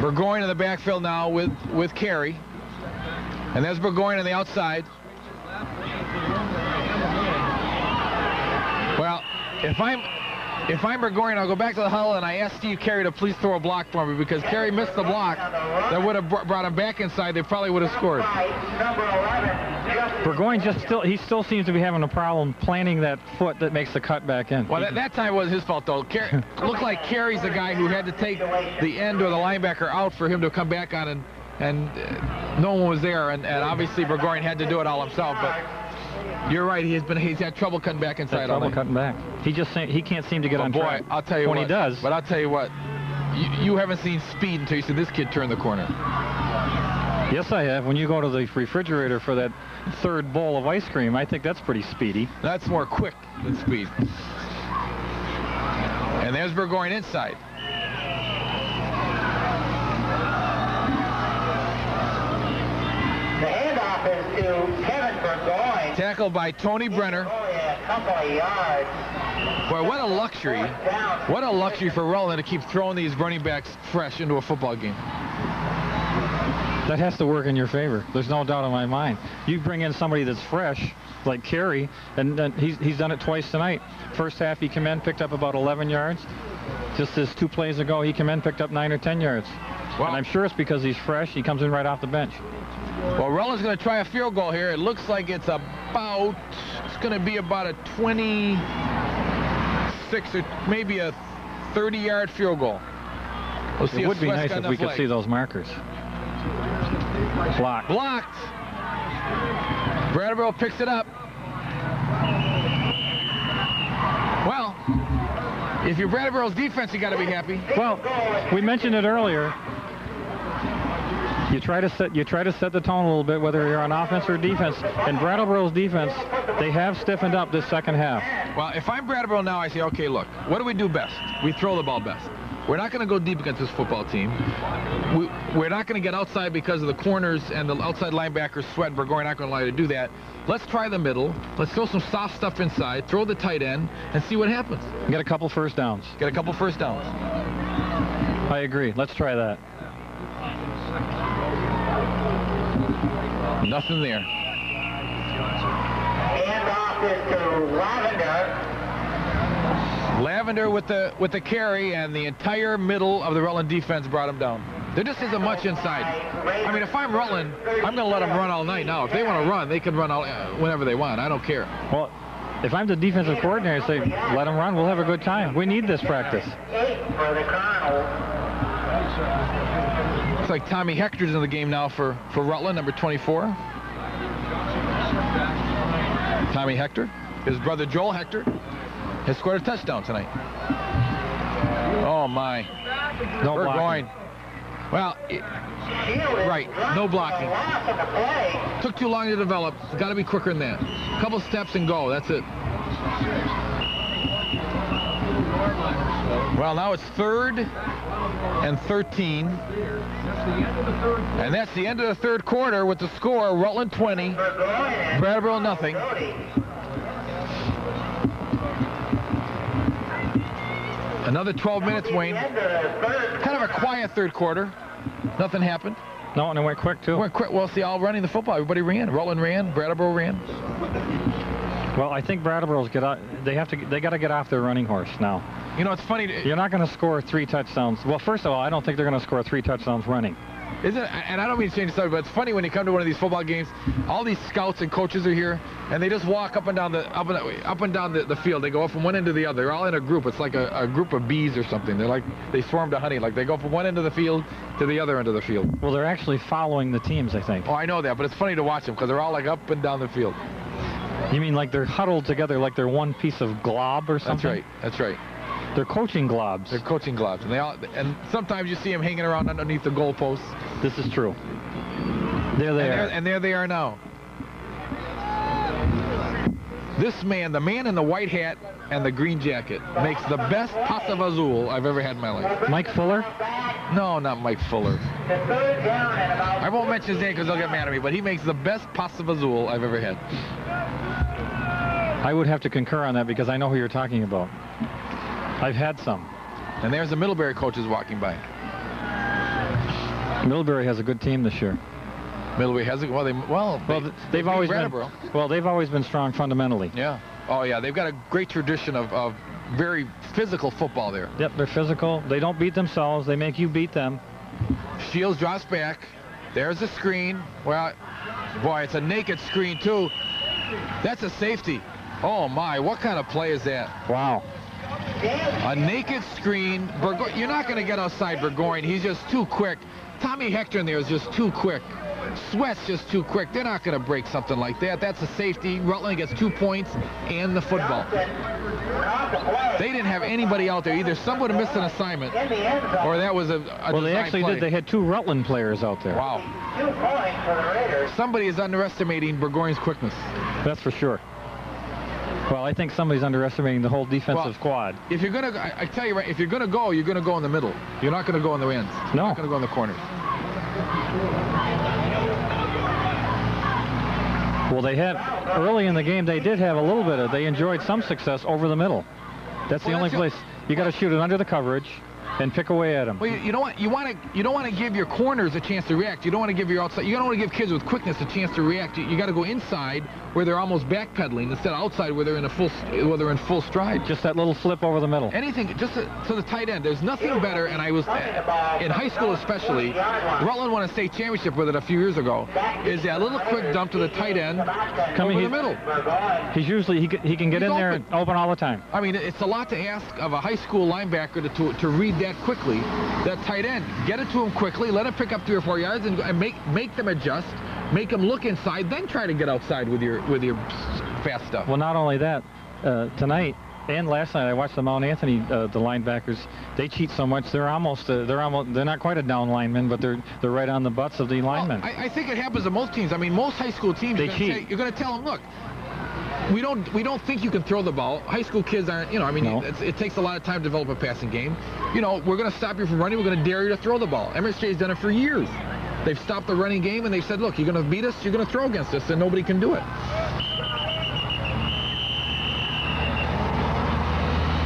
Burgoyne in the backfield now with Carey. And there's Burgoyne on the outside. Well, if I'm Burgoyne, I'll go back to the huddle and I ask Steve Carey to please throw a block for me, because Carey missed the block that would have brought him back inside. They probably would have scored. Burgoyne he still seems to be having a problem planting that foot that makes the cut back in. Well, that time was his fault, though. Looked like Carey's the guy who had to take the end or the linebacker out for him to come back on, and no one was there, and obviously Burgoyne had to do it all himself. But you're right, he's had trouble cutting back inside. Cutting back. He can't seem to get on track. I'll tell you when he does. But I'll tell you what, you haven't seen speed until you see this kid turn the corner. Yes, I have. When you go to the refrigerator for that third bowl of ice cream, I think that's pretty speedy. That's more quick than speed. And there's Burgoyne inside. The handoff is to Kevin Burgoyne. Tackled by Tony Brenner. Only a couple of yards. Boy, what a luxury. What a luxury for Rutland to keep throwing these running backs fresh into a football game. That has to work in your favor. There's no doubt in my mind. You bring in somebody that's fresh, like Carey, and he's done it twice tonight. First half, he came in, picked up about 11 yards. Just as 2 plays ago, he came in, picked up 9 or 10 yards. Well, and I'm sure it's because he's fresh. He comes in right off the bench. Well, Rutland's going to try a field goal here. It looks like it's going to be about a 26 or maybe a 30-yard field goal. We'll see. It would be nice if we could see those markers. Blocked. Blocked. Brattleboro picks it up. Well, if you're Brattleboro's defense, you got to be happy. Well, we mentioned it earlier. You try to set the tone a little bit, whether you're on offense or defense. And Brattleboro's defense, they have stiffened up this second half. Well, if I'm Brattleboro now, I say, okay, look, what do we do best? We throw the ball best. We're not going to go deep against this football team. We're not going to get outside because of the corners and the outside linebackers. Sweat and Burgoyne not going to allow you to do that. Let's try the middle. Let's throw some soft stuff inside, throw the tight end, and see what happens. Get a couple first downs. Get a couple first downs. I agree. Let's try that. Nothing there. Handoff is to Lavender. Lavender with the carry, and the entire middle of the Rutland defense brought him down. There just isn't much inside. I mean, if I'm Rutland, I'm going to let them run all night now. If they want to run, they can run all whenever they want. I don't care. Well, if I'm the defensive coordinator, I say, let them run. We'll have a good time. We need this practice. 8 for the Colonels. Looks like Tommy Hector's in the game now for Rutland, number 24. Tommy Hector, his brother Joel Hector, has scored a touchdown tonight. Oh my. No Burgoyne. Well, right, no blocking. Took too long to develop. It's got to be quicker than that. A couple steps and go. That's it. Well, now it's 3rd and 13. And that's the end of the third quarter with the score, Rutland 20, Brattleboro nothing. Another 12 minutes, Wayne. Kind of a quiet third quarter. Nothing happened. No, and it went quick, too. It went quick. Well, see, all running the football. Everybody ran. Rutland ran. Brattleboro ran. Well, I think Brattleboro's they got to get off their running horse now. You know, it's funny. You're not going to score 3 touchdowns. Well, first of all, I don't think they're going to score 3 touchdowns running. Isn't it, and I don't mean to change the subject, but it's funny when you come to one of these football games, all these scouts and coaches are here, and they just walk up and down the field. They go from one end to the other. They're all in a group. It's like a group of bees or something. They swarm to honey. Like they go from one end of the field to the other end of the field. Well, they're actually following the teams, I think. Oh, I know that, but it's funny to watch them because they're all like up and down the field. You mean like they're huddled together like they're one piece of glob or something? That's right. That's right. They're coaching globs. They're coaching globs, and sometimes you see them hanging around underneath the goalposts. This is true. There they are. And there they are now. This man, the man in the white hat and the green jacket, makes the best pasta azul I've ever had in my life. Mike Fuller? No, not Mike Fuller. I won't mention his name because they'll get mad at me, but he makes the best pasta azul I've ever had. I would have to concur on that because I know who you're talking about. I've had some. And there's the Middlebury coaches walking by. Middlebury has a good team this year. Middlebury has they've always been strong fundamentally. Yeah. Oh yeah, they've got a great tradition of very physical football there. Yep, they're physical. They don't beat themselves. They make you beat them. Shields drops back. There's the screen. Well, boy, it's a naked screen too. That's a safety. Oh my, what kind of play is that? Wow. A naked screen. You're not going to get outside Burgoyne. He's just too quick. Tommy Hector in there is just too quick. Sweat's just too quick. They're not going to break something like that. That's a safety. Rutland gets 2 points and the football. They didn't have anybody out there. Either someone would have missed an assignment or that was a well, they actually did. They had 2 Rutland players out there. Wow. 2 points for the Raiders. Somebody is underestimating Burgoyne's quickness. That's for sure. Well, I think somebody's underestimating the whole defensive squad. If you're going to, I tell you right, if you're going to go in the middle. You're not going to go in the ends. No. You're not going to go in the corners. Well, they had, early in the game, they did have a little bit of, they enjoyed some success over the middle. That's the only place. You got to shoot it under the coverage and pick away at them. Well, you know what? You don't want to give your corners a chance to react. You don't want to give your outside. You don't want to give kids with quickness a chance to react. You got to go inside where they're almost backpedaling instead of outside where they're in full stride. Just that little flip over the middle. Anything, just to the tight end. There's nothing better. And I was in high school especially. Rutland won a state championship with it a few years ago. Is that little quick dump to the tight end over the middle. He's usually he can get in there and open all the time. I mean, it's a lot to ask of a high school linebacker to read that quickly. That tight end, get it to him quickly, let him pick up 3 or 4 yards, and make them adjust, make them look inside, then try to get outside with your fast stuff. Well, not only that, tonight and last night I watched the Mount Anthony the linebackers. They cheat so much they're not quite a down lineman, but they're right on the butts of the linemen. I think it happens to most teams. I mean, most high school teams, they cheat. You're going to tell them, look, we don't think you can throw the ball. High school kids aren't, No. it takes a lot of time to develop a passing game. We're going to stop you from running. We're going to dare you to throw the ball. MSJ's done it for years. They've stopped the running game and they've said, look, you're going to beat us, you're going to throw against us, and nobody can do it.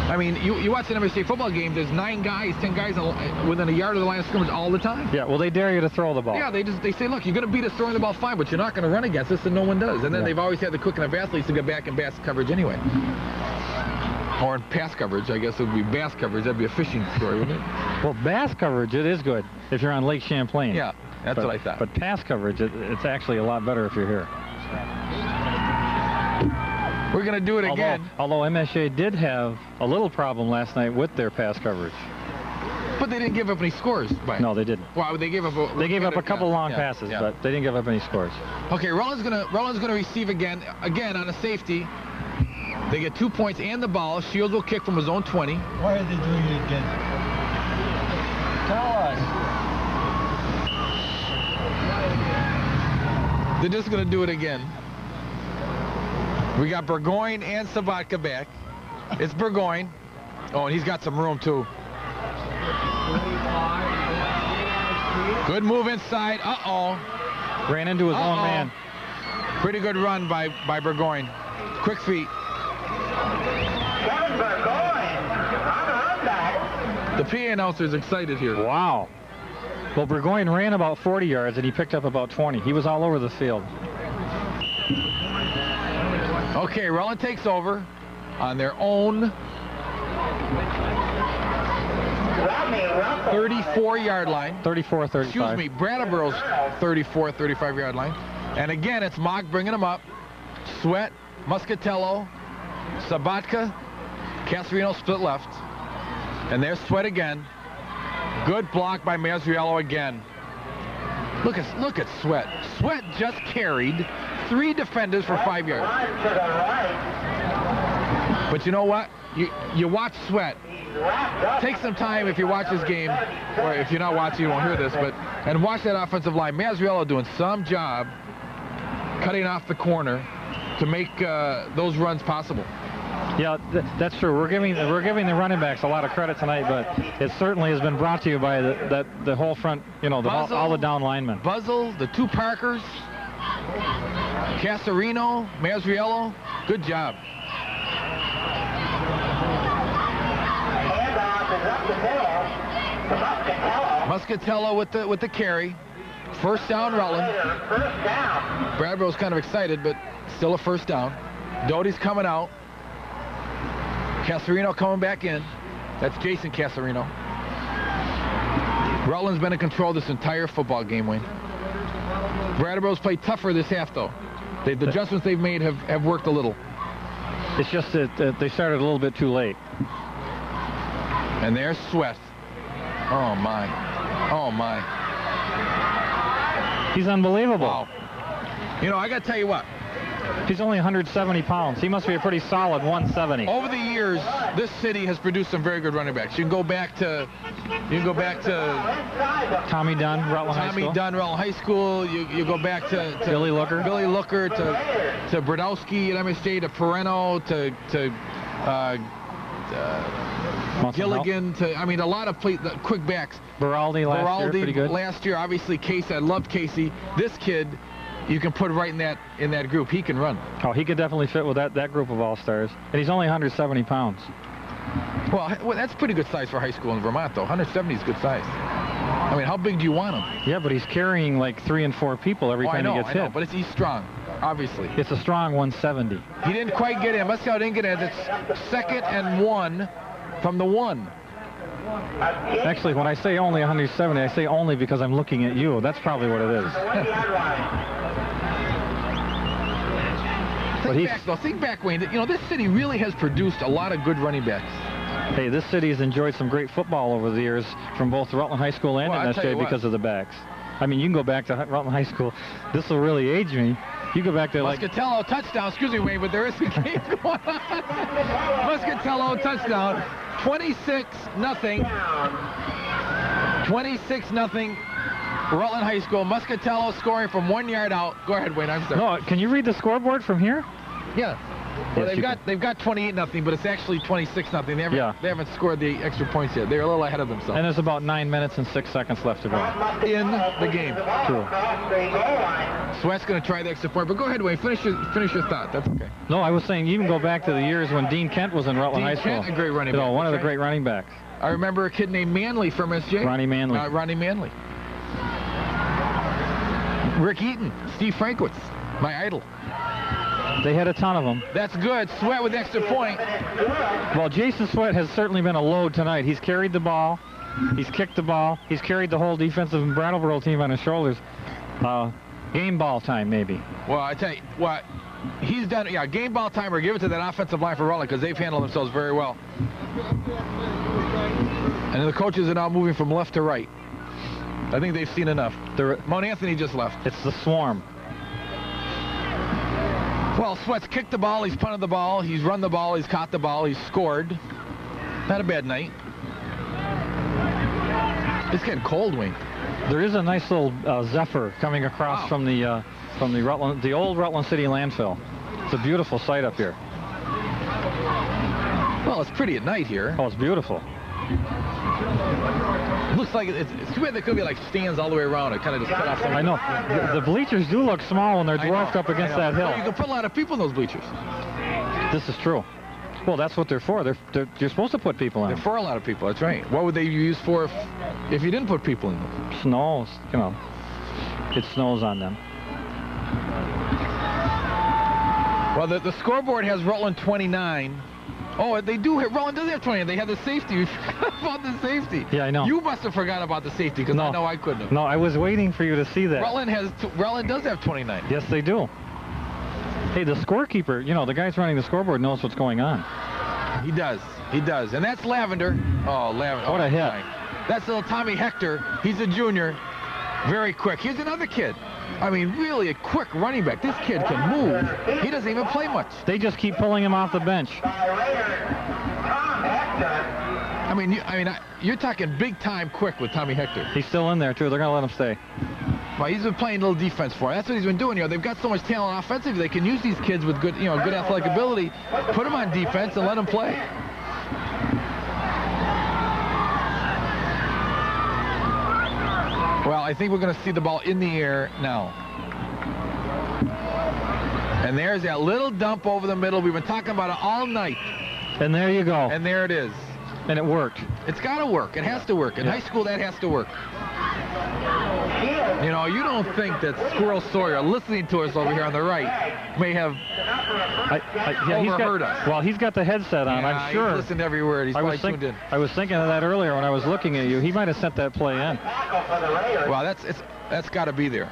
I mean, you watch an MSJ football game, there's 9 guys, 10 guys within a yard of the line of scrimmage all the time. Yeah, well, they dare you to throw the ball. Yeah, they say, look, you're going to beat us throwing the ball fine, but you're not going to run against us, and no one does. And then they've always had the quick enough athletes to get back in bass coverage anyway. Or in pass coverage, I guess it would be bass coverage. That'd be a fishing story, wouldn't it? Well, bass coverage, it is good if you're on Lake Champlain. Yeah, that's what I thought. But pass coverage, it's actually a lot better if you're here. We're going to do it again. Although MSJ did have a little problem last night with their pass coverage. But they didn't give up any scores. No, they didn't. Well, they gave up a couple long passes, but they didn't give up any scores. Okay, Rutland's gonna receive again on a safety. They get 2 points and the ball. Shields will kick from his own 20. Why are they doing it again? Tell us. They're just gonna do it again. We got Burgoyne and Sabatka back. It's Burgoyne. Oh, and he's got some room too. Good move inside. Uh-oh. Ran into his own man. Pretty good run by Burgoyne. Quick feet. Kevin Burgoyne on the run back. The PA announcer's excited here. Wow. Well, Burgoyne ran about 40 yards, and he picked up about 20. He was all over the field. Okay, Rutland takes over on their own. Rodney 34-yard line. 34, 35. Excuse me, Brattleboro's 34, 35-yard line. And again, it's Mock bringing them up. Sweat, Muscatello, Sabatka, Casarino split left. And there's Sweat again. Good block by Mazriello again. Look at Sweat. Sweat just carried 3 defenders for 5 yards. But you know what? You watch Sweat. Take some time if you watch this game, or if you're not watching, you won't hear this, and watch that offensive line. Mazriello doing some job cutting off the corner to make those runs possible. Yeah, that's true. We're giving the running backs a lot of credit tonight, but it certainly has been brought to you by the whole front, you know, all the down linemen. Buzzle, the 2 Parkers, Casarino, Mazriello, good job. Muscatello with the carry. First down, Rutland. Brattleboro's kind of excited, but still a first down. Doty's coming out. Casarino coming back in. That's Jason Casarino. Rutland's been in control this entire football game, Wayne. Brattleboro's played tougher this half, though. The adjustments they've made have worked a little. It's just that they started a little bit too late. And there's Sweat. Oh, my. Oh, my. He's unbelievable. Wow. You know, I got to tell you what. He's only 170 pounds. He must be a pretty solid 170. Over the years, this city has produced some very good running backs. You can go back to Tommy Dunn, Rutland High School. Tommy Dunn, Rutland High School. You go back to Billy Looker. Billy Looker, to Brodowski at MSJ, to Pereno, to Gilligan, I mean, a lot of quick backs. Baraldi last year, pretty good. Last year, obviously, Casey. I loved Casey. This kid, you can put right in that group. He can run. Oh, he could definitely fit with that group of all-stars. And he's only 170 pounds. Well, that's pretty good size for high school in Vermont, though. 170 is good size. I mean, how big do you want him? Yeah, but he's carrying like 3 and 4 people every time he gets hit. I know, but he's strong, obviously. It's a strong 170. He didn't quite get in. Muscow didn't get in. It's 2nd and 1 from the 1. Actually, when I say only 170, I say only because I'm looking at you. That's probably what it is. Think back, Wayne. You know, this city really has produced a lot of good running backs. Hey, this city has enjoyed some great football over the years from both Rutland High School and MSJ because of the backs. I mean, you can go back to Rutland High School. This will really age me. You go back to Muscatello touchdown. Excuse me, Wayne, but there is a game going on. Muscatello touchdown. 26-0. 26-0. Rutland High School. Muscatello scoring from 1 yard out. Go ahead, Wayne. I'm sorry. No, can you read the scoreboard from here? Yeah. Well, they've got 28-0, but it's actually 26-0. They haven't scored the extra points yet. They're a little ahead of themselves. And there's about 9 minutes and 6 seconds left to go in the game. True. Sweat's going to try the extra point, but go ahead, Wayne. Finish your thought. That's okay. No, I was saying even go back to the years when Dean Kent was in Rutland High School. Kent, a great running back. One of the great running backs. I remember a kid named Manley from SJ. Ronnie Manley. Ronnie Manley. Rick Eaton, Steve Frankwitz, my idol. They had a ton of them. That's good. Sweat with extra point. Well, Jason Sweat has certainly been a load tonight. He's carried the ball. He's kicked the ball. He's carried the whole defensive Brattleboro team on his shoulders. Game ball time, maybe. Well, I tell you what, he's done. Yeah, game ball time, or give it to that offensive line for Rutland because they've handled themselves very well. And the coaches are now moving from left to right. I think they've seen enough. Mount Anthony just left. It's the swarm. Well, Sweat's kicked the ball, he's punted the ball, he's run the ball, he's caught the ball, he's scored. Not a bad night. It's getting cold, Wayne. There is a nice little zephyr coming across from the old Rutland City landfill. It's a beautiful sight up here. Well, it's pretty at night here. Oh, it's beautiful. Looks like it's too bad there could be like stands all the way around it, kind of just cut off some. I know. The bleachers do look small when they're dwarfed up against that hill. Well, you can put a lot of people in those bleachers. This is true. Well, that's what they're for. You're supposed to put people in. They're for a lot of people. That's right. What would they be used for if you didn't put people in them? Snows. You know, it snows on them. Well, the scoreboard has Rutland 29, Oh, they do. Rutland does have 29. They have the safety. You forgot about the safety. Yeah, I know. You must have forgot about the safety because I know I couldn't have. No, I was waiting for you to see that. Rutland does have 29. Yes, they do. Hey, the scorekeeper, you know, the guy's running the scoreboard knows what's going on. He does. He does. And that's Lavender. Oh, Lavender. What a hit. That's little Tommy Hector. He's a junior. Very quick. Here's another kid. I mean, really a quick running back. This kid can move. He doesn't even play much. They just keep pulling him off the bench. I mean, you're talking big time quick with Tommy Hector. He's still in there, too. They're going to let him stay. Well, he's been playing a little defense for him. That's what he's been doing. You know, they've got so much talent offensively. They can use these kids with good, good athletic ability, put them on defense and let them play. Well, I think we're going to see the ball in the air now. And there's that little dump over the middle. We've been talking about it all night. And there you go. And there it is. And it worked. It's got to work. It has to work. In high school, that has to work. You know, you don't think that Squirrel Sawyer, listening to us over here on the right, may have overheard us. Well, he's got the headset on, I'm sure. He's listened every word. He's probably tuned in. I was thinking of that earlier when I was looking at you. He might have sent that play in. Well, that's got to be there.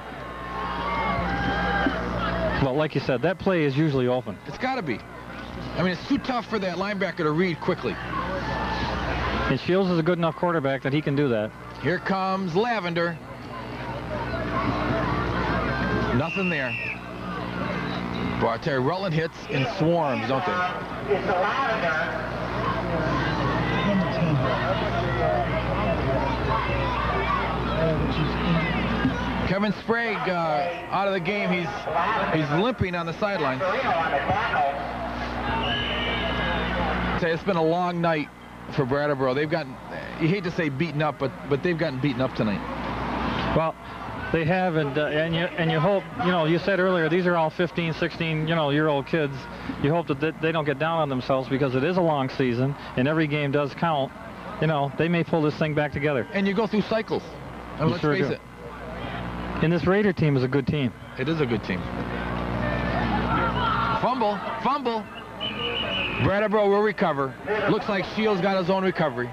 Well, like you said, that play is usually open. It's got to be. I mean, it's too tough for that linebacker to read quickly. And Shields is a good enough quarterback that he can do that. Here comes Lavender. Nothing there. Boy, I tell you, Rutland hits in swarms, don't they? It's Lavender. Kevin Sprague out of the game. He's limping on the sideline. Say it's been a long night for Brattleboro. They've gotten, you hate to say beaten up, but they've gotten beaten up tonight. Well, they have, and you hope, you said earlier, these are all 15, 16, year old kids. You hope that they don't get down on themselves because it is a long season and every game does count. They may pull this thing back together. And you go through cycles. And let's face it. And this Raider team is a good team. It is a good team. Fumble. Brattleboro will recover. Looks like Shields got his own recovery.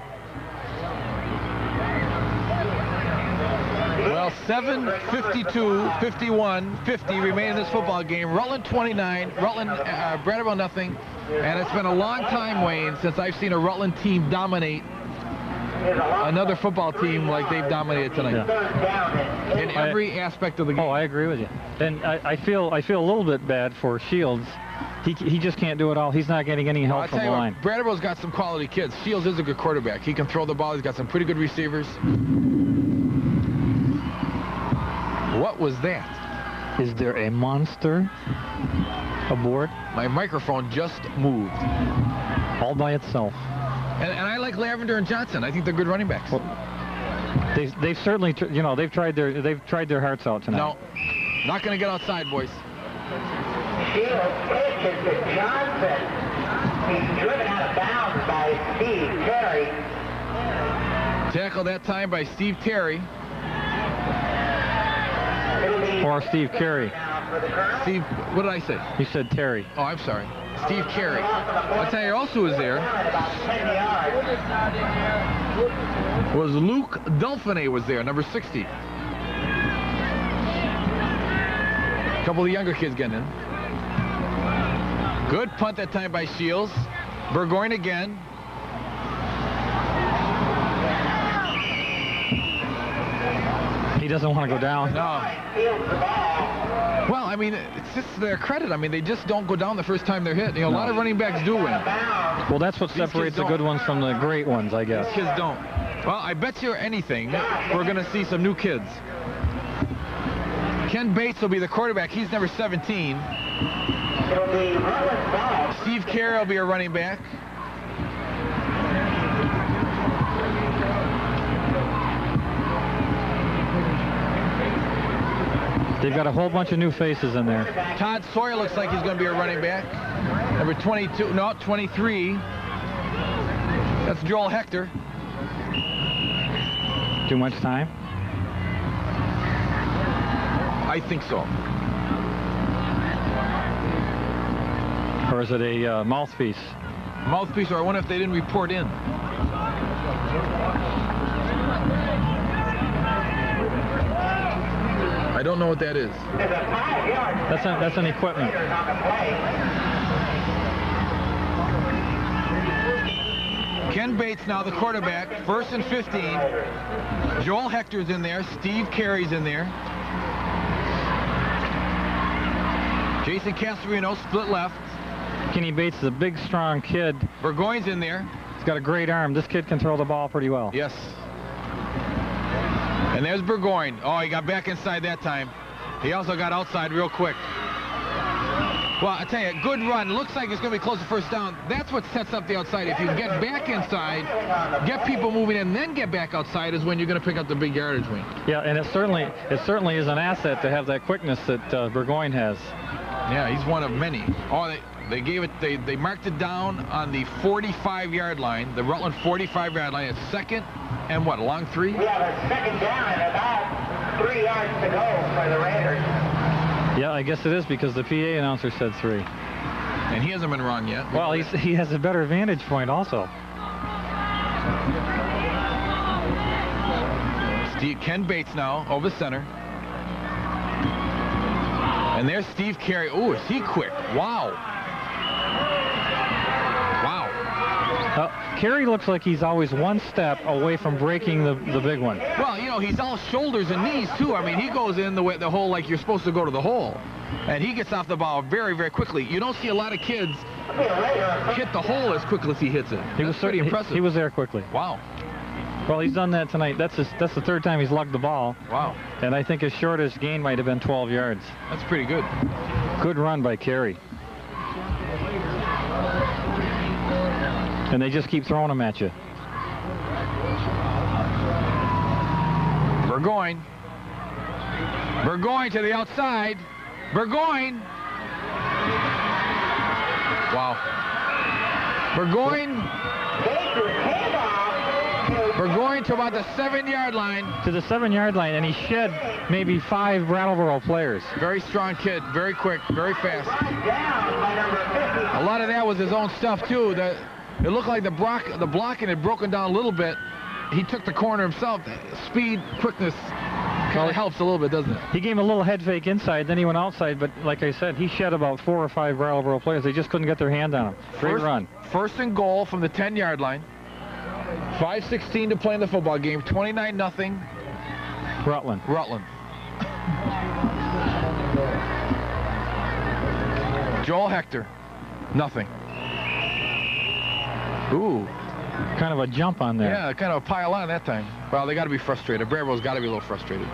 Well, 7:52, 51, 50 remain in this football game. Rutland 29, Brattleboro nothing. And it's been a long time, Wayne, since I've seen a Rutland team dominate another football team like they've dominated tonight. Yeah. In every aspect of the game. Oh, I agree with you. And I feel a little bit bad for Shields. He just can't do it all. He's not getting any help from the line. Brattleboro's got some quality kids. Shields is a good quarterback. He can throw the ball. He's got some pretty good receivers. What was that? Is there a monster aboard? My microphone just moved. All by itself. And I like Lavender and Johnson. I think they're good running backs. Well, they've certainly, they've tried their hearts out tonight. No, not going to get outside, boys. Shields pitches to Johnson. He's driven out of bounds by Steve Terry. Tackle that time by Steve Terry. Or Steve Carey. Steve, what did I say? You said Terry. Oh, I'm sorry. Steve Carey. I'll tell you also was there. Was Luke Dolphine was there, number 60. A couple of younger kids getting in. Good punt that time by Shields. Burgoyne again. He doesn't want to go down. No. Well, I mean, it's just their credit. I mean, they just don't go down the first time they're hit. A lot of running backs do win. Well, that's what separates the good ones from the great ones, I guess. These kids don't. Well, I bet you anything we're going to see some new kids. Ken Bates will be the quarterback. He's number 17. Steve Carey will be a running back. They've got a whole bunch of new faces in there. Todd Sawyer looks like he's going to be a running back. Number 22, no, 23. That's Joel Hector. Too much time? I think so. Or is it a mouthpiece? Mouthpiece, or I wonder if they didn't report in. I don't know what that is. That's an equipment. Ken Bates now the quarterback, 1st and 15. Joel Hector's in there. Steve Carey's in there. Jason Castorino split left. Kenny Bates is a big, strong kid. Burgoyne's in there. He's got a great arm. This kid can throw the ball pretty well. Yes. And there's Burgoyne. Oh, he got back inside that time. He also got outside real quick. Well, I tell you, good run. Looks like it's going to be close to first down. That's what sets up the outside. If you can get back inside, get people moving in, then get back outside is when you're going to pick up the big yardage wing. Yeah, and it certainly is an asset to have that quickness that Burgoyne has. Yeah, he's one of many. Oh, they gave it. They marked it down on the 45-yard line, the Rutland 45-yard line. It's 2nd and what? A long 3? Yeah, but 2nd down and about 3 yards to go for the Raiders. Yeah, I guess it is because the PA announcer said 3. And he hasn't been wrong yet. Well, he has a better vantage point also. Ken Bates now over center. And there's Steve Carey. Oh, is he quick? Wow. Wow. Carey looks like he's always one step away from breaking the big one. Well, you know, he's all shoulders and knees, too. I mean, he goes in the hole like you're supposed to go to the hole. And he gets off the ball very, very quickly. You don't see a lot of kids hit the hole as quickly as he hits it. That's pretty impressive. He was there quickly. Wow. Well, he's done that tonight. That's the 3rd time he's lugged the ball. Wow. And I think his shortest gain might have been 12 yards. That's pretty good. Good run by Carey. And they just keep throwing them at you. Burgoyne. Burgoyne to the outside. Burgoyne. Wow. Burgoyne. Burgoyne to about the 7-yard line. To the 7-yard line, and he shed maybe 5 Brattleboro players. Very strong kid, very quick, very fast. A lot of that was his own stuff too. It looked like the blocking had broken down a little bit. He took the corner himself. Speed, quickness kind of helps a little bit, doesn't it? He gave him a little head fake inside, then he went outside, but like I said, he shed about 4 or 5 Brattleboro players. They just couldn't get their hand on him. Great run. 1st and goal from the 10-yard line. 5:16 to play in the football game. 29-0. Rutland. Joel Hector. Nothing. Ooh. Kind of a jump on there. Yeah, kind of a pile on that time. Well, they got to be frustrated. Brattleboro's got to be a little frustrated.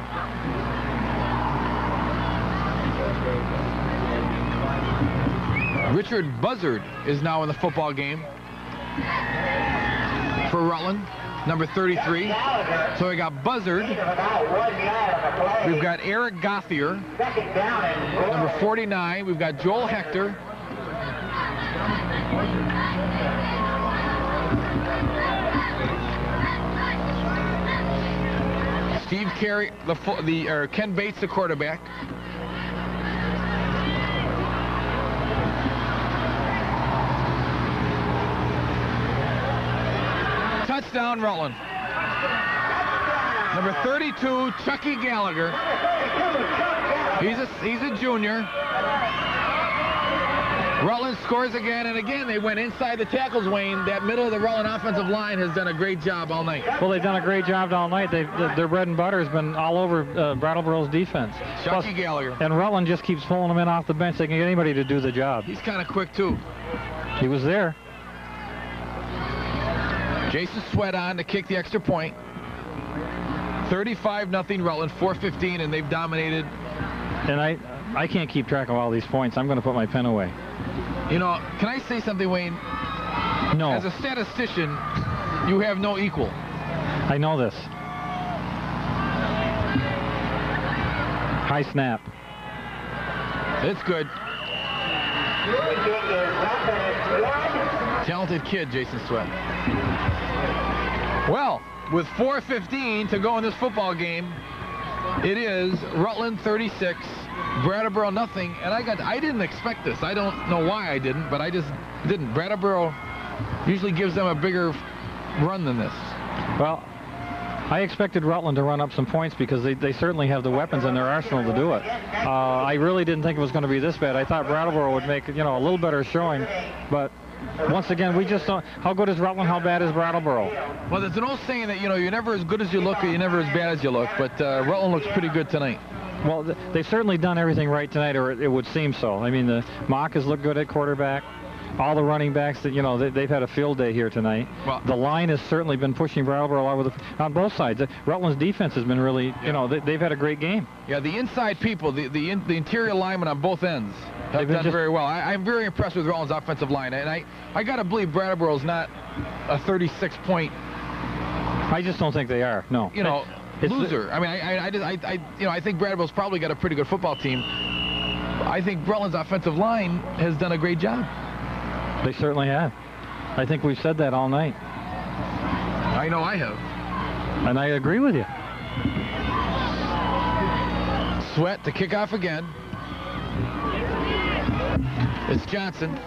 Richard Buzzard is now in the football game for Rutland, number 33. So we got Buzzard. We've got Eric Gothier, number 49. We've got Joel Hector. Steve Carey, Ken Bates, the quarterback. Touchdown, Rutland. Number 32, Chucky Gallagher. He's a junior. Rutland scores again, and again they went inside the tackles, Wayne. That middle of the Rutland offensive line has done a great job all night. Well, they've done a great job all night. Their bread and butter has been all over Brattleboro's defense. Chucky Gallagher. And Rutland just keeps pulling them in off the bench. They can get anybody to do the job. He's kind of quick, too. He was there. Jason Sweat on to kick the extra point. 35-0 Rutland, 4:15, and they've dominated. And I can't keep track of all these points. I'm going to put my pen away. You know, can I say something, Wayne? No. As a statistician, you have no equal. I know this. High snap. It's good. Talented kid, Jason Sweat. Well, with 4:15 to go in this football game, it is Rutland 36, Brattleboro nothing. And I didn't expect this. I don't know why I didn't, but I just didn't. Brattleboro usually gives them a bigger run than this. Well, I expected Rutland to run up some points because they certainly have the weapons in their arsenal to do it. I really didn't think it was going to be this bad. I thought Brattleboro would make, you know, a little better showing, but once again, we just don't. How good is Rutland? How bad is Brattleboro? Well, there's an old saying that, you know, you're never as good as you look, or you're never as bad as you look, but Rutland looks pretty good tonight. Well, they've certainly done everything right tonight, or it would seem so. I mean, the Mock has looked good at quarterback. All the running backs, that, you know, they've had a field day here tonight. Well, the line has certainly been pushing Brattleboro on both sides. Rutland's defense has been really, you know, they've had a great game. Yeah, the inside people, the interior linemen on both ends have done very well. I'm very impressed with Rutland's offensive line, and I got to believe Brattleboro's not a 36-point. I just don't think they are. No. You know, loser. I mean, I think Brattleboro's probably got a pretty good football team. I think Rutland's offensive line has done a great job. They certainly have. I think we've said that all night. I know I have. And I agree with you. Sweat to kick off again. It's Johnson.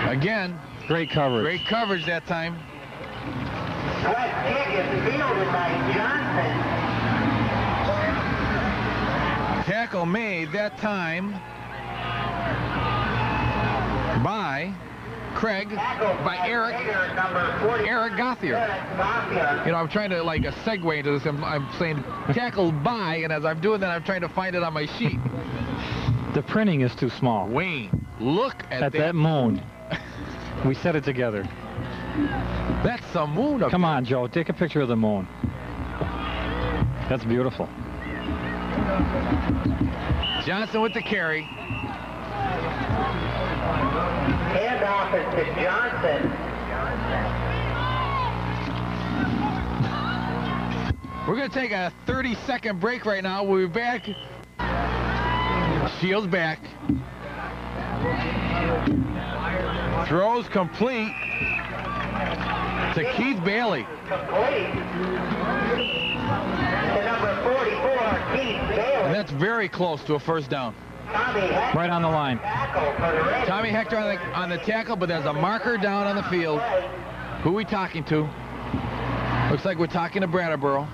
Again. Great coverage. Great coverage that time. Sweat kick is fielded by Johnson. Tackle made that time by Craig, by Eric Gothier. You know, I'm trying to like a segue into this. I'm saying tackled by, and as I'm doing that, I'm trying to find it on my sheet. The printing is too small. Wayne, look at that moon. We set it together. That's the moon. Come on, Joe, take a picture of the moon. That's beautiful. Johnson with the carry. Handoff is to Johnson. We're going to take a 30-second break right now. We'll be back. Shields back. Throws complete to Keith Bailey. Complete. To number 44, Keith Bailey. And that's very close to a first down. Right on the line. Tommy Hector on the tackle, but there's a marker down on the field. Who are we talking to? Looks like we're talking to Brattleboro.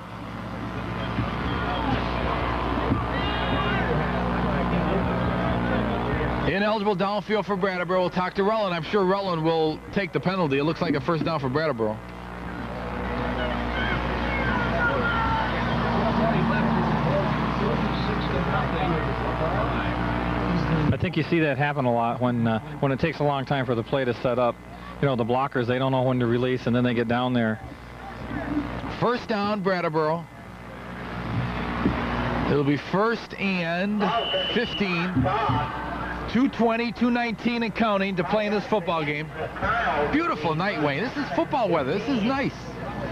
Ineligible downfield for Brattleboro. We'll talk to Rutland. I'm sure Rutland will take the penalty. It looks like a first down for Brattleboro. I think you see that happen a lot when it takes a long time for the play to set up. You know, the blockers, they don't know when to release, and then they get down there. First down, Brattleboro. It'll be first and 15. 2:20, 2:19 and counting to play in this football game. Beautiful night, Wayne. This is football weather. This is nice.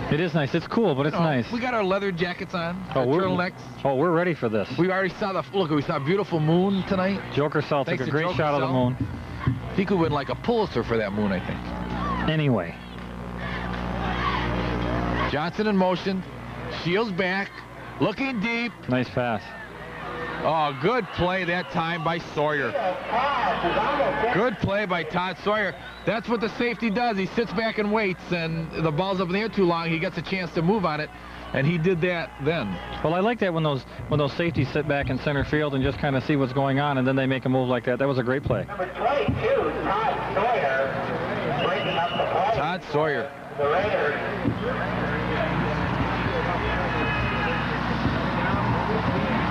It is nice. It's cool, but it's nice. We got our leather jackets on, our turtlenecks. Oh, we're ready for this. We already saw we saw a beautiful moon tonight. Joe Courcelle took a great shot of the moon. He could win like a Pulitzer for that moon, I think. Anyway. Johnson in motion. Shields back. Looking deep. Nice pass. Oh, good play that time by Sawyer. Good play by Todd Sawyer. That's what the safety does. He sits back and waits, and the ball's up in the air too long. He gets a chance to move on it, and he did that then. Well, I like that when those safeties sit back in center field and just kind of see what's going on, and then they make a move like that. That was a great play. Number 22, Todd Sawyer, breaking up the play. Todd Sawyer. The Raiders.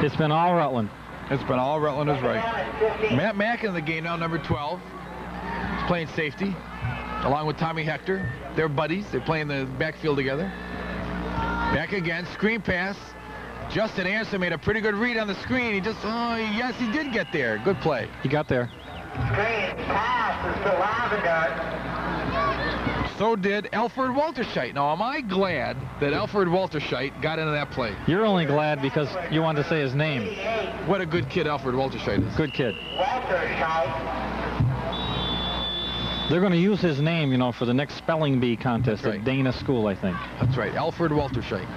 It's been all Rutland. It's been all Rutland is right. Matt Mack in the game now, number 12. He's playing safety, along with Tommy Hector. They're buddies. They play in the backfield together. Back again, screen pass. Justin Anderson made a pretty good read on the screen. Yes, he did get there. Good play. He got there. Screen pass is to Lavender. So did Alfred Walterscheidt. Now, am I glad that Alfred Walterscheidt got into that play? You're only glad because you wanted to say his name. What a good kid Alfred Walterscheidt is. Good kid. Walterscheidt. They're going to use his name, you know, for the next spelling bee contest at Dana School, I think. That's right, Alfred Walterscheidt.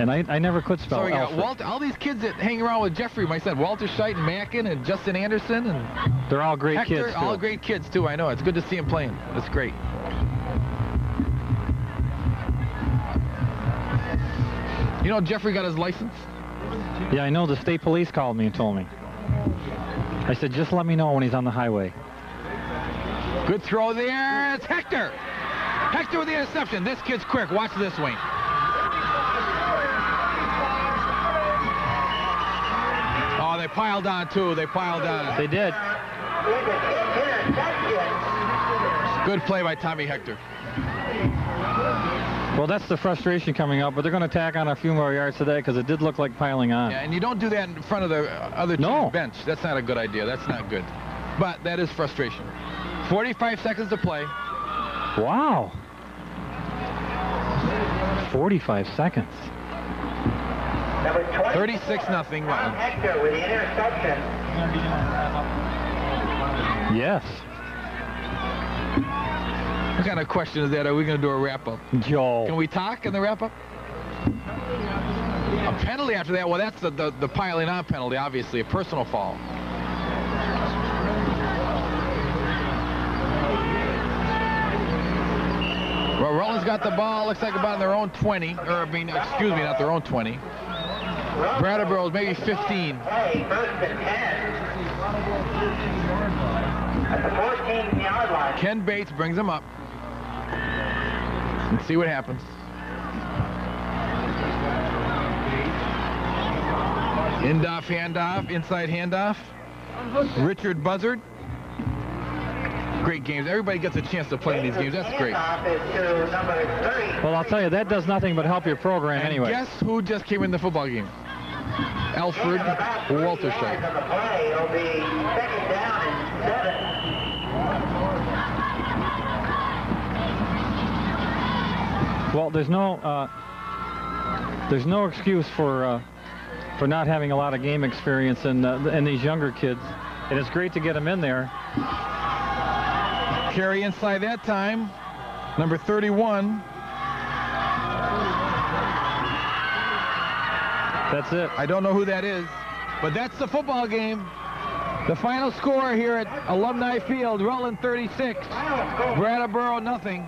And I never could spell So we got Alfred. Walter, all these kids that hang around with Jeffrey, my son, Walter Scheidt and Mackin and Justin Anderson and They're all great Hector, kids, too. all great kids too. I know. It's good to see them playing. That's great. You know, Jeffrey got his license. Yeah, I know. The state police called me and told me. I said, just let me know when he's on the highway. Good throw there. It's Hector. Hector with the interception. This kid's quick. Watch this, Wayne. Oh, they piled on, too. They piled on. They did. Good play by Tommy Hector. Well, that's the frustration coming up, but they're going to tack on a few more yards today because it did look like piling on. Yeah, and you don't do that in front of the other team's bench. That's not a good idea. That's not good. But that is frustration. 45 seconds to play. Wow. 45 seconds. 36-0. Hector with the interception. Yes. What kind of question is that? Are we going to do a wrap-up? Joe. Can we talk in the wrap-up? A penalty after that? Well, that's the piling on penalty, obviously. A personal foul. Well, Rutland's got the ball. Looks like about on their own 20. Or, I mean, excuse me, not their own 20. Brattleboro's maybe 15. Hey, first and 10. At the 14-yard line. Ken Bates brings him up. Let's see what happens. Indoff handoff, inside handoff. Richard Buzzard. Great games. Everybody gets a chance to play in these games. That's great. Well, I'll tell you, that does nothing but help your program And anyway. guess who just came in the football game? Alfred Walterscheid. It'll be second down and 7. Well, there's no excuse for not having a lot of game experience in these younger kids, and it's great to get them in there. Carry inside that time. Number 31. That's it. I don't know who that is, but that's the football game. The final score here at Alumni Field, Rutland 36, Brattleboro nothing.